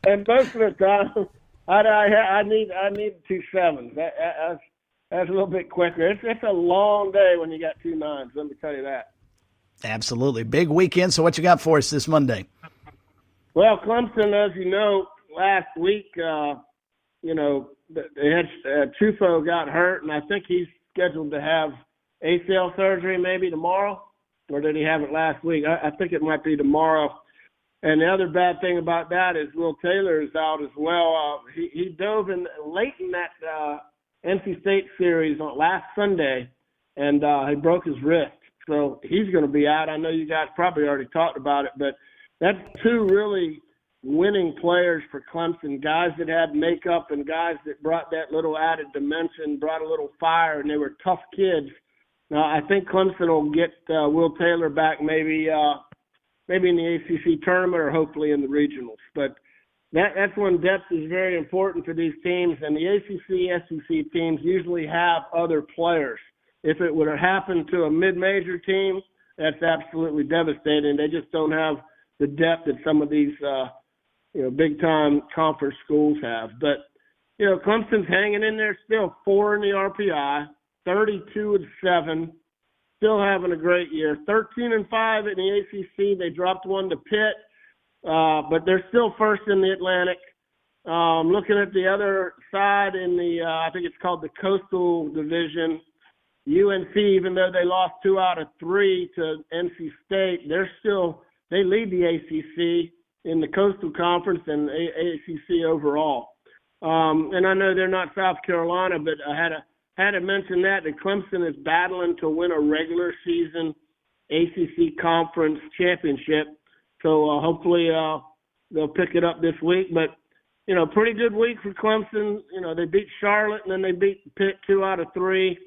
And most of the time, I need 2 7s. That's a little bit quicker. It's a long day when you got 2 9s. Let me tell you that. Absolutely. Big weekend. So what you got for us this Monday? Well, Clemson, as you know, last week, they had Trufo got hurt, and I think he's scheduled to have ACL surgery maybe tomorrow, or did he have it last week? I think it might be tomorrow. And the other bad thing about that is Will Taylor is out as well. He dove in late in that NC State series on last Sunday, and he broke his wrist. So he's going to be out. I know you guys probably already talked about it, but that's 2 really winning players for Clemson, guys that had makeup and guys that brought that little added dimension, brought a little fire, and they were tough kids. Now, I think Clemson will get Will Taylor back maybe in the ACC tournament or hopefully in the regionals. But that's when depth is very important for these teams, and the ACC, SEC teams usually have other players. If it would have happened to a mid-major team, that's absolutely devastating. They just don't have the depth that some of these big-time conference schools have. But, Clemson's hanging in there still, 4 in the RPI, 32-7, still having a great year. 13-5 in the ACC. They dropped one to Pitt, but they're still first in the Atlantic. Looking at the other side in the, I think it's called the Coastal Division, UNC, even though they lost 2 out of 3 to NC State, they lead the ACC in the Coastal Conference and ACC overall. And I know they're not South Carolina, but I had to mention that Clemson is battling to win a regular season ACC Conference championship. So hopefully they'll pick it up this week. But, pretty good week for Clemson. They beat Charlotte and then they beat Pitt 2 out of 3.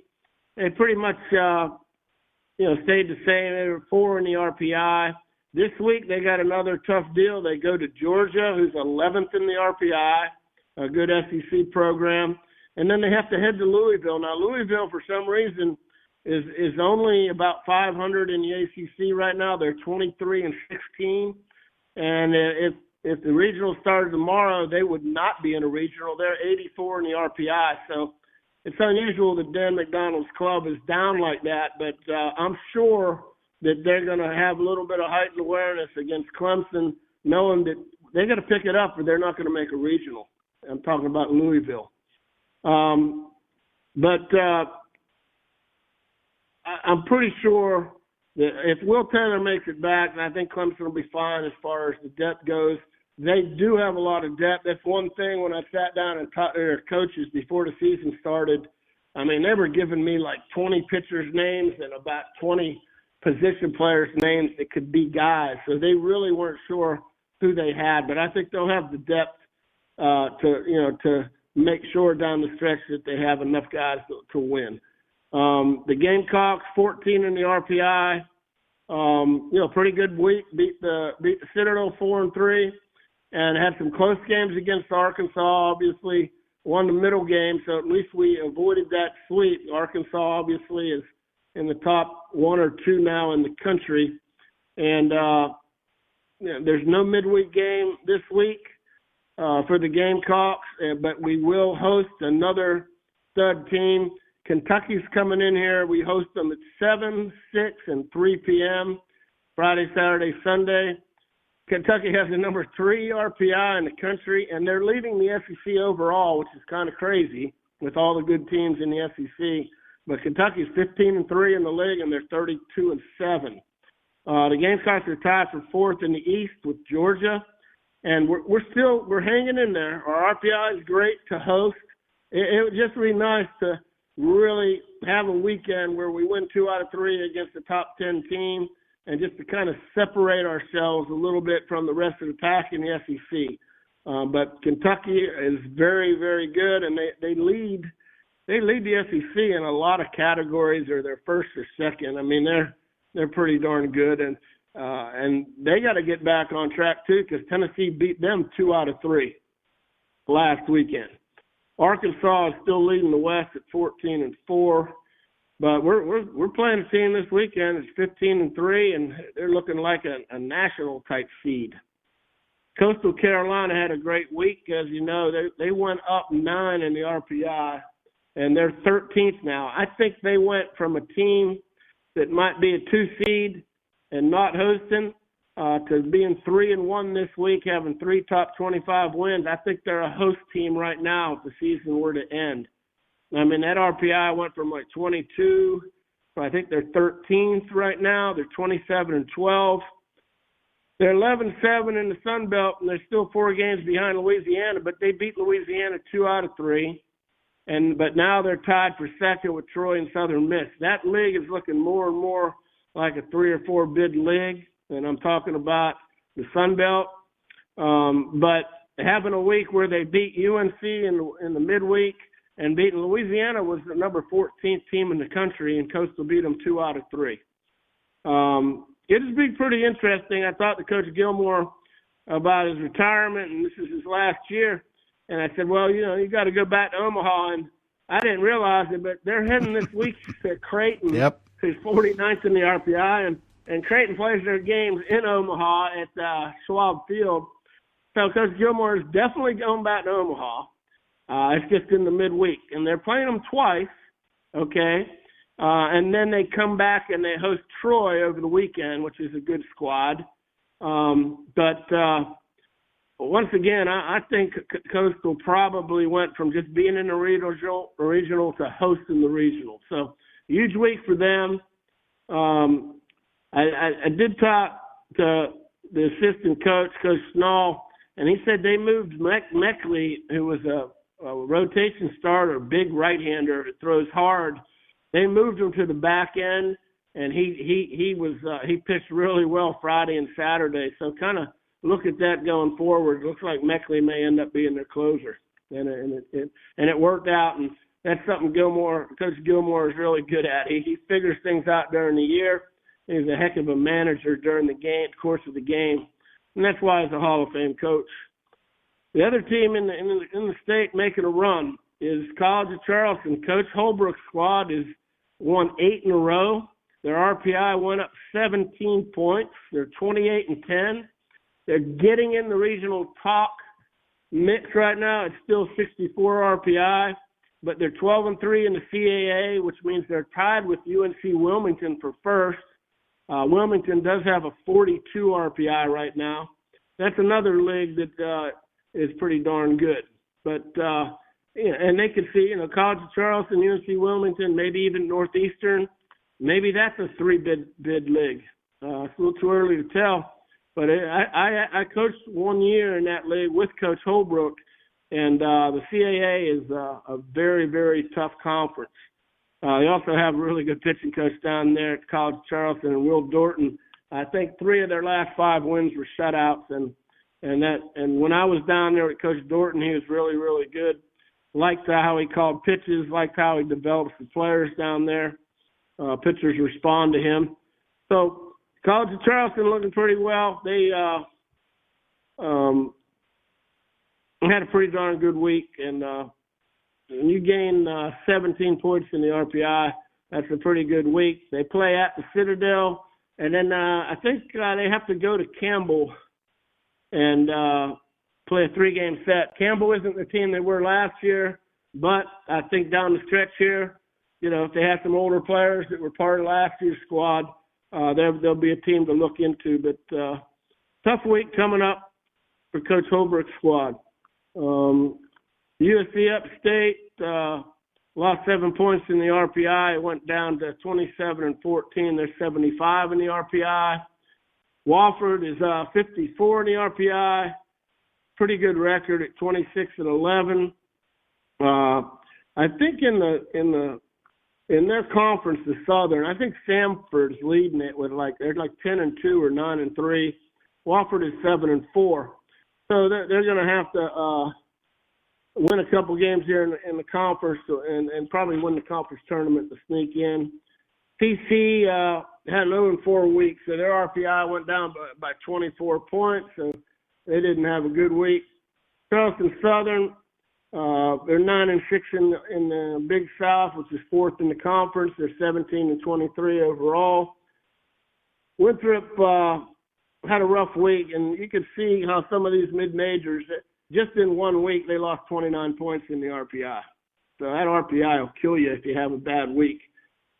They pretty much, stayed the same. They were 4 in the RPI. This week they got another tough deal. They go to Georgia, who's 11th in the RPI, a good SEC program. And then they have to head to Louisville. Now, Louisville, for some reason, is only about 500 in the ACC right now. They're 23-16. And if the regional started tomorrow, they would not be in a regional. They're 84 in the RPI. So it's unusual that Dan McDonald's club is down like that. But I'm sure that they're going to have a little bit of heightened awareness against Clemson, knowing that they got to pick it up or they're not going to make a regional. I'm talking about Louisville. But I'm pretty sure that if Will Taylor makes it back, and I think Clemson will be fine as far as the depth goes, they do have a lot of depth. That's one thing when I sat down and talked to their coaches before the season started. I mean, they were giving me like 20 pitchers' names and about 20 position players' names that could be guys. So they really weren't sure who they had. But I think they'll have the depth to make sure down the stretch that they have enough guys to win. The Gamecocks, 14 in the RPI. Pretty good week. Beat the Citadel 4-3, and had some close games against Arkansas. Obviously, won the middle game, so at least we avoided that sweep. Arkansas obviously is in the top 1 or 2 now in the country, and there's no midweek game this week for the Gamecocks, but we will host another stud team. Kentucky's coming in here. We host them at 7, 6, and 3 p.m. Friday, Saturday, Sunday. Kentucky has the number 3 RPI in the country, and they're leading the SEC overall, which is kind of crazy with all the good teams in the SEC. But Kentucky's 15-3 in the league, and they're 32-7. The Gamecocks are tied for 4th in the East with Georgia, and we're hanging in there. Our RPI is great to host. It would just be nice to really have a weekend where we win 2 out of 3 against the top 10 team, and just to kind of separate ourselves a little bit from the rest of the pack in the SEC. But Kentucky is very, very good, and they lead the SEC in a lot of categories, or they're first or second. I mean, they're pretty darn good, and they got to get back on track too, because Tennessee beat them 2 out of 3 last weekend. Arkansas is still leading the West at 14-4, but we're playing a team this weekend. It's 15-3, and they're looking like a national type seed. Coastal Carolina had a great week, as you know. They went up 9 in the RPI, and they're 13th now. I think they went from a team that might be a 2 seed and not hosting to being 3-1 this week, having 3 top 25 wins. I think they're a host team right now if the season were to end. I mean, that RPI went from like 22, so I think they're 13th right now. They're 27-12. They're 11-7 in the Sun Belt, and they're still 4 games behind Louisiana, but they beat Louisiana 2 out of 3. But now they're tied for second with Troy and Southern Miss. That league is looking more and more like a 3 or 4 bid league, and I'm talking about the Sun Belt. But having a week where they beat UNC in the midweek, and beating Louisiana was the number 14th team in the country, and Coastal beat them 2 out of 3. It has been pretty interesting. I talked to Coach Gilmore about his retirement, and this is his last year. And I said, well, you got to go back to Omaha. And I didn't realize it, but they're heading this week to Creighton, who's 49th in the RPI. And Creighton plays their games in Omaha at Schwab Field. So Coach Gilmore is definitely going back to Omaha. It's just in the midweek. And they're playing them twice, okay? And then they come back and they host Troy over the weekend, which is a good squad. But once again, I think Coastal probably went from just being in the regional to hosting the regional. So huge week for them. I did talk to the assistant coach, Coach Snall, and he said they moved Meckley, who was a rotation starter, big right-hander that throws hard. They moved him to the back end, and he pitched really well Friday and Saturday. So kind of look at that going forward. Looks like Meckley may end up being their closer, and it worked out. And that's something Coach Gilmore is really good at. He figures things out during the year. He's a heck of a manager during the course of the game, and that's why he's a Hall of Fame coach. The other team in the state making a run is College of Charleston. Coach Holbrook's squad has won 8 in a row. Their RPI went up 17 points. They're 28-10. They're getting in the regional talk mix right now. It's still 64 RPI, but they're 12-3 in the CAA, which means they're tied with UNC Wilmington for first. Wilmington does have a 42 RPI right now. That's another league that is pretty darn good. But and they could see, College of Charleston, UNC Wilmington, maybe even Northeastern. Maybe that's a 3-bid league. It's a little too early to tell. But I coached 1 year in that league with Coach Holbrook, and the CAA is a very, very tough conference. They also have a really good pitching coach down there at College of Charleston, and Will Dorton. I think 3 of their last 5 wins were shutouts, and when I was down there with Coach Dorton, he was really, really good. Liked how he called pitches, liked how he develops the players down there. Pitchers respond to him. So College of Charleston looking pretty well. They had a pretty darn good week, and when you gain 17 points in the RPI, that's a pretty good week. They play at the Citadel, and then I think they have to go to Campbell and play a 3-game set. Campbell isn't the team they were last year, but I think down the stretch here, if they have some older players that were part of last year's squad, they'll be a team to look into. But tough week coming up for Coach Holbrook's squad. USC Upstate lost 7 points in the RPI. It went down to 27-14. They're 75 in the RPI. Wofford is 54 in the RPI. Pretty good record at 26-11. I think in their conference, the Southern, I think Samford's leading it with they're 10-2 or 9-3. Wofford is 7-4. So they're going to have to win a couple games here in the conference and probably win the conference tournament to sneak in. PC had an 0-4 week, so their RPI went down by 24 points, so they didn't have a good week. Charleston Southern, they're 9-6 in the Big South, which is 4th in the conference. They're 17-23 overall. Winthrop had a rough week, and you could see how some of these mid-majors, just in 1 week, they lost 29 points in the RPI. So that RPI will kill you if you have a bad week.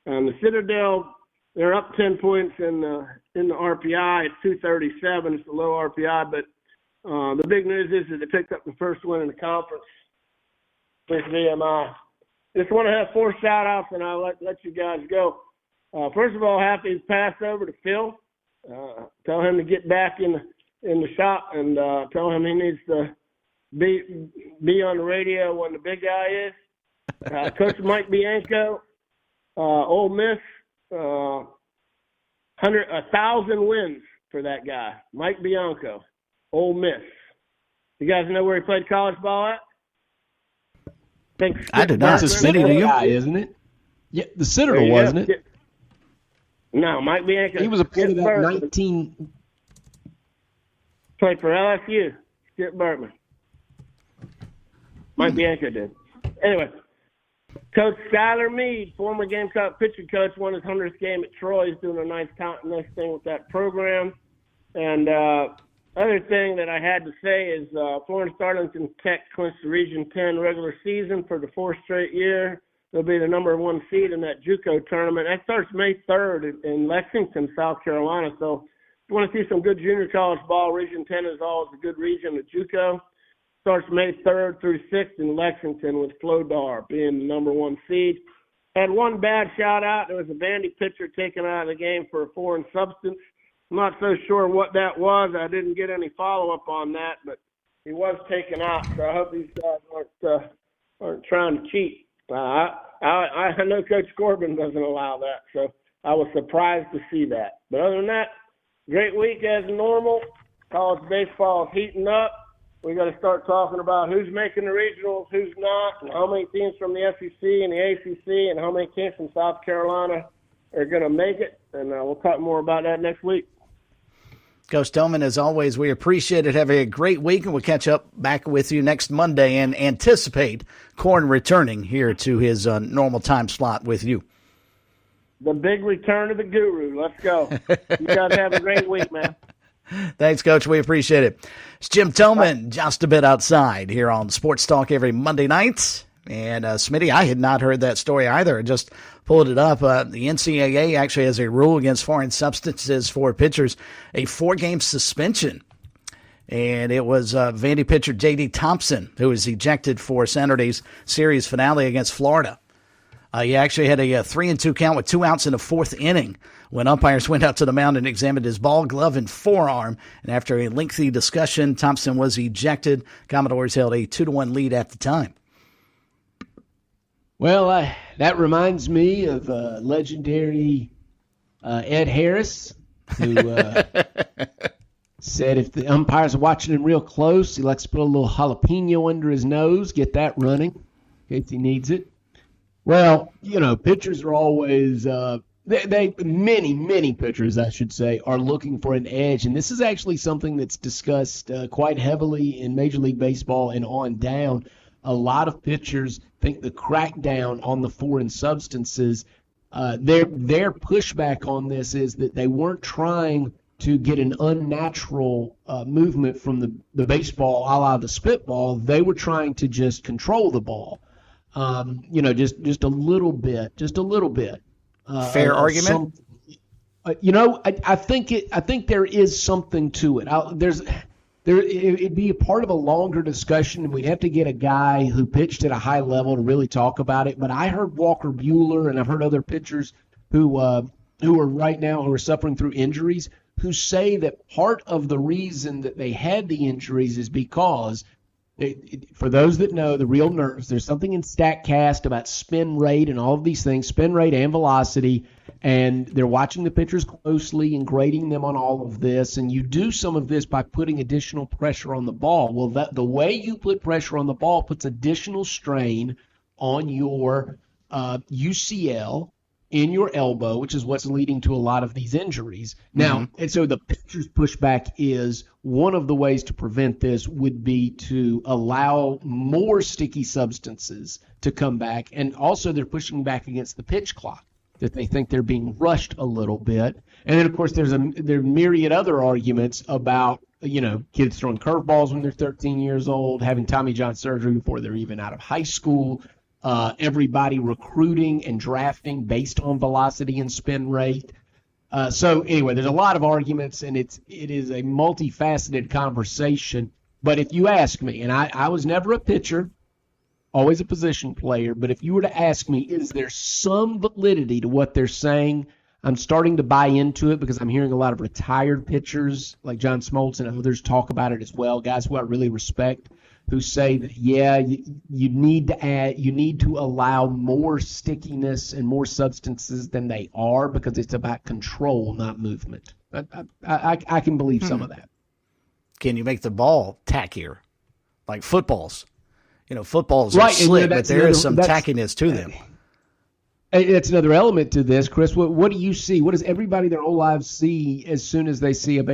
The Citadel, they're up 10 points in the RPI. It's 237. It's a low RPI, but the big news is that they picked up the first win in the conference with VMI. Just want to have 4 shout-outs, and I'll let you guys go. First of all, happy pass over to Phil. Tell him to get back in the shop, and tell him he needs to be on the radio when the big guy is. Coach Mike Bianco, Ole Miss, 1,000 wins for that guy. Mike Bianco, Ole Miss. You guys know where he played college ball at? I did not. That's a Citadel guy, isn't it? Yeah, the Citadel, wasn't it? No, Mike Bianca. He was a part of that 19. Played for LSU. Skip Bertman. Mike Bianca did. Anyway, Coach Skyler Meade, former Gamecock pitching coach, won his 100th game at Troy. He's doing a nice thing with that program. And other thing that I had to say is Florence Darlington Tech clinched the Region 10 regular season for the fourth straight year. They'll be the number one seed in that JUCO tournament. That starts May 3rd in Lexington, South Carolina. So if you want to see some good junior college ball, Region 10 is always a good region at JUCO. Starts May 3rd through 6th in Lexington with Flodar being the number one seed. Had one bad shout out. There was a Vandy pitcher taken out of the game for a foreign substance. I'm not so sure what that was. I didn't get any follow-up on that, but he was taken out. So I hope these guys aren't trying to cheat. I know Coach Corbin doesn't allow that, so I was surprised to see that. But other than that, great week as normal. College baseball is heating up. We got to start talking about who's making the regionals, who's not, and how many teams from the SEC and the ACC, and how many teams from South Carolina are going to make it. And we'll talk more about that next week. Coach Tillman, as always, we appreciate it. Have a great week, and we'll catch up back with you next Monday and anticipate Corn returning here to his normal time slot with you. The big return of the guru. Let's go. You guys have a great week, man. Thanks, Coach. We appreciate it. It's Jim Tillman, just a bit outside here on Sports Talk every Monday night. And, Smitty, I had not heard that story either. I just pulled it up. The NCAA actually has a rule against foreign substances for pitchers, a 4-game suspension. And it was Vandy pitcher J.D. Thompson who was ejected for Saturday's series finale against Florida. He actually had a 3-2 count with 2 outs in the 4th inning when umpires went out to the mound and examined his ball, glove, and forearm. And after a lengthy discussion, Thompson was ejected. Commodores held a 2-1 lead at the time. Well, that reminds me of legendary Ed Harris, who said if the umpires are watching him real close, he likes to put a little jalapeno under his nose, get that running in case he needs it. Well, pitchers are always many pitchers, I should say, are looking for an edge, and this is actually something that's discussed quite heavily in Major League Baseball and on down. A lot of pitchers think the crackdown on the foreign substances, their pushback on this is that they weren't trying to get an unnatural movement from the baseball a la the spitball. They were trying to just control the ball. Just a little bit. Fair argument. I think there is something to it. It'd be a part of a longer discussion, and we'd have to get a guy who pitched at a high level to really talk about it. But I heard Walker Buehler, and I've heard other pitchers who are right now who are suffering through injuries, who say that part of the reason that they had the injuries is because, for those that know the real nerds, there's something in StatCast about spin rate and all of these things, spin rate and velocity, and they're watching the pitchers closely and grading them on all of this. And you do some of this by putting additional pressure on the ball. Well, the way you put pressure on the ball puts additional strain on your UCL in your elbow, which is what's leading to a lot of these injuries. Now, and so the pitcher's pushback is one of the ways to prevent this would be to allow more sticky substances to come back. And also they're pushing back against the pitch clock, that they think they're being rushed a little bit. And then, of course, there are myriad other arguments about, kids throwing curveballs when they're 13 years old, having Tommy John surgery before they're even out of high school, everybody recruiting and drafting based on velocity and spin rate. So anyway, there's a lot of arguments, and it is a multifaceted conversation. But if you ask me, and I was never a pitcher, always a position player, but if you were to ask me, is there some validity to what they're saying, I'm starting to buy into it because I'm hearing a lot of retired pitchers like John Smoltz and others talk about it as well, guys who I really respect, who say that, you need to allow more stickiness and more substances than they are because it's about control, not movement. I can believe some of that. Can you make the ball tackier, like footballs? footballs are slick, but there is some tackiness to them. It's another element to this, Chris. What do you see? What does everybody their whole lives see as soon as they see a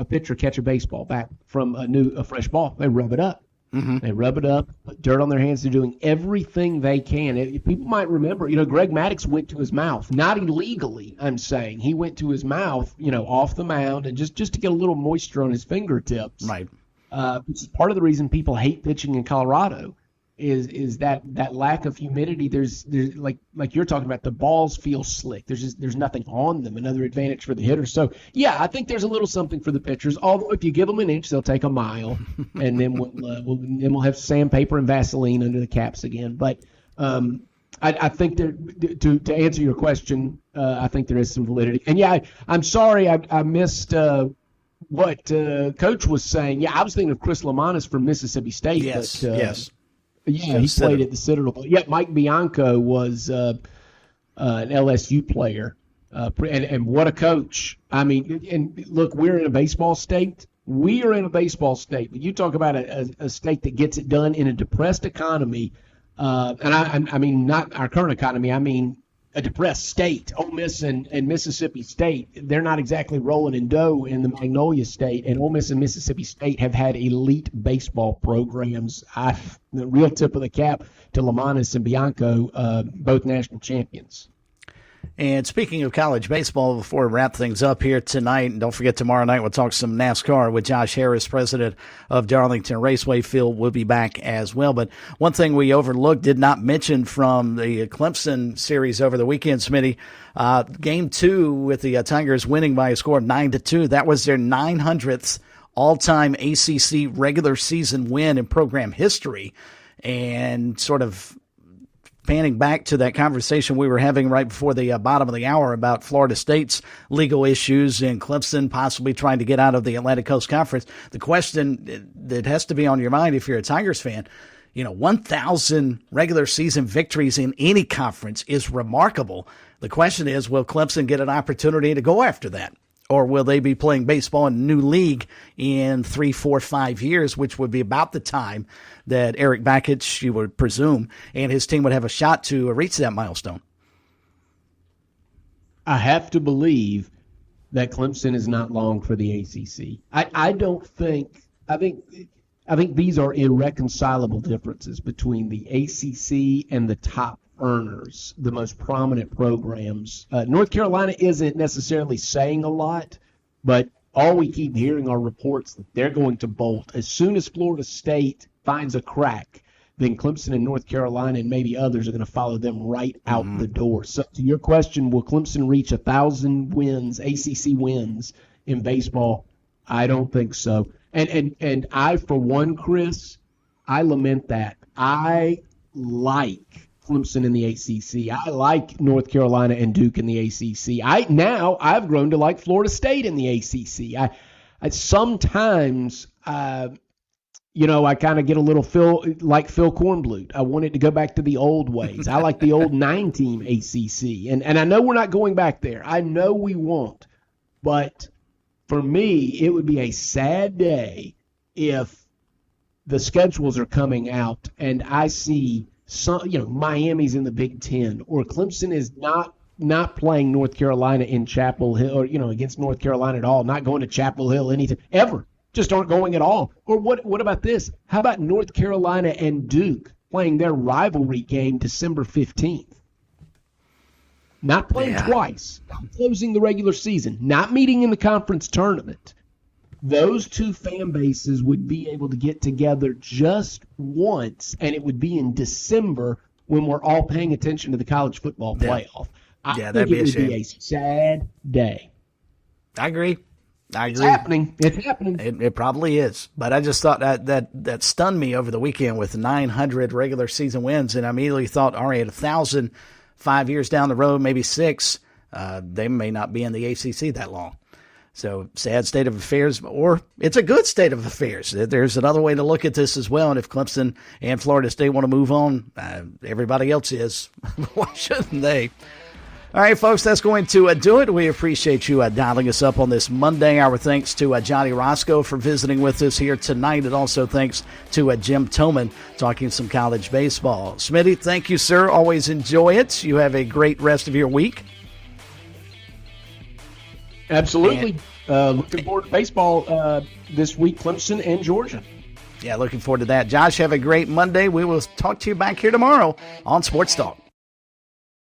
pitcher catch a baseball back from a fresh ball? They rub it up. Mm-hmm. They rub it up, put dirt on their hands. They're doing everything they can. People might remember, Greg Maddux went to his mouth, not illegally, I'm saying. He went to his mouth, off the mound, and just to get a little moisture on his fingertips. Right. Which is part of the reason people hate pitching in Colorado is that lack of humidity. There's like you're talking about, the balls feel slick. There's nothing on them. Another advantage for the hitters. So yeah, I think there's a little something for the pitchers. Although if you give them an inch, they'll take a mile, and then we'll have sandpaper and Vaseline under the caps again. But I think to answer your question, I think there is some validity. And yeah, I'm sorry I missed what Coach was saying. Yeah, I was thinking of Chris Lamanis from Mississippi State. Yes, but, yes. Yeah, he played at the Citadel. Yeah, Mike Bianco was an LSU player, and what a coach. I mean, and look, we're in a baseball state. We are in a baseball state, but you talk about a state that gets it done in a depressed economy, and I mean not our current economy. I mean a depressed state. Ole Miss and Mississippi State, they're not exactly rolling in dough in the Magnolia State, and Ole Miss and Mississippi State have had elite baseball programs. The real tip of the cap to Lamanis and Bianco, both national champions. And speaking of college baseball, before we wrap things up here tonight, and don't forget tomorrow night we'll talk some NASCAR with Josh Harris, president of Darlington Raceway. Phil will be back as well. But one thing we overlooked, did not mention from the Clemson series over the weekend, Smitty, Game 2 with the Tigers winning by a score of 9-2. That was their 900th all-time ACC regular season win in program history. And sort of panning back to that conversation we were having right before the bottom of the hour about Florida State's legal issues and Clemson possibly trying to get out of the Atlantic Coast Conference, the question that has to be on your mind if you're a Tigers fan, 1,000 regular season victories in any conference is remarkable. The question is, will Clemson get an opportunity to go after that? Or will they be playing baseball in a new league in 3, 4, 5 years, which would be about the time that Eric Bakich, you would presume, and his team would have a shot to reach that milestone? I have to believe that Clemson is not long for the ACC. I think these are irreconcilable differences between the ACC and the top earners, the most prominent programs. North Carolina isn't necessarily saying a lot, but all we keep hearing are reports that they're going to bolt. As soon as Florida State finds a crack, then Clemson and North Carolina and maybe others are going to follow them right out the door. So to your question, will Clemson reach 1,000 wins, ACC wins in baseball? I don't think so. And I, for one, Chris, I lament that. I like Clemson in the ACC. I like North Carolina and Duke in the ACC. I've grown to like Florida State in the ACC. I sometimes, I kind of get a little Phil Kornblut. I want it to go back to the old ways. I like the old 9-team ACC. And I know we're not going back there. I know we won't. But for me, it would be a sad day if the schedules are coming out and I see Miami's in the Big Ten, or Clemson is not playing North Carolina in Chapel Hill, or against North Carolina at all, not going to Chapel Hill anything ever, just aren't going at all. Or what about this? How about North Carolina and Duke playing their rivalry game December 15th? Not playing twice, not closing the regular season, not meeting in the conference tournament. Those two fan bases would be able to get together just once, and it would be in December when we're all paying attention to the college football playoff. I think it would be a sad day. I agree. It's happening. It's happening. It probably is. But I just thought that stunned me over the weekend with 900 regular season wins, and I immediately thought, all right, 1,000 5 years down the road, maybe 6, they may not be in the ACC that long. So sad state of affairs, or it's a good state of affairs. There's another way to look at this as well. And if Clemson and Florida State want to move on, everybody else is. Why shouldn't they? All right, folks, that's going to do it. We appreciate you dialing us up on this Monday. Our thanks to Johnny Roscoe for visiting with us here tonight, and also thanks to Jim Toman talking some college baseball. Smitty, thank you, sir. Always enjoy it. You have a great rest of your week. Absolutely. Looking forward to baseball this week, Clemson and Georgia. Yeah, looking forward to that. Josh, have a great Monday. We will talk to you back here tomorrow on Sports Talk.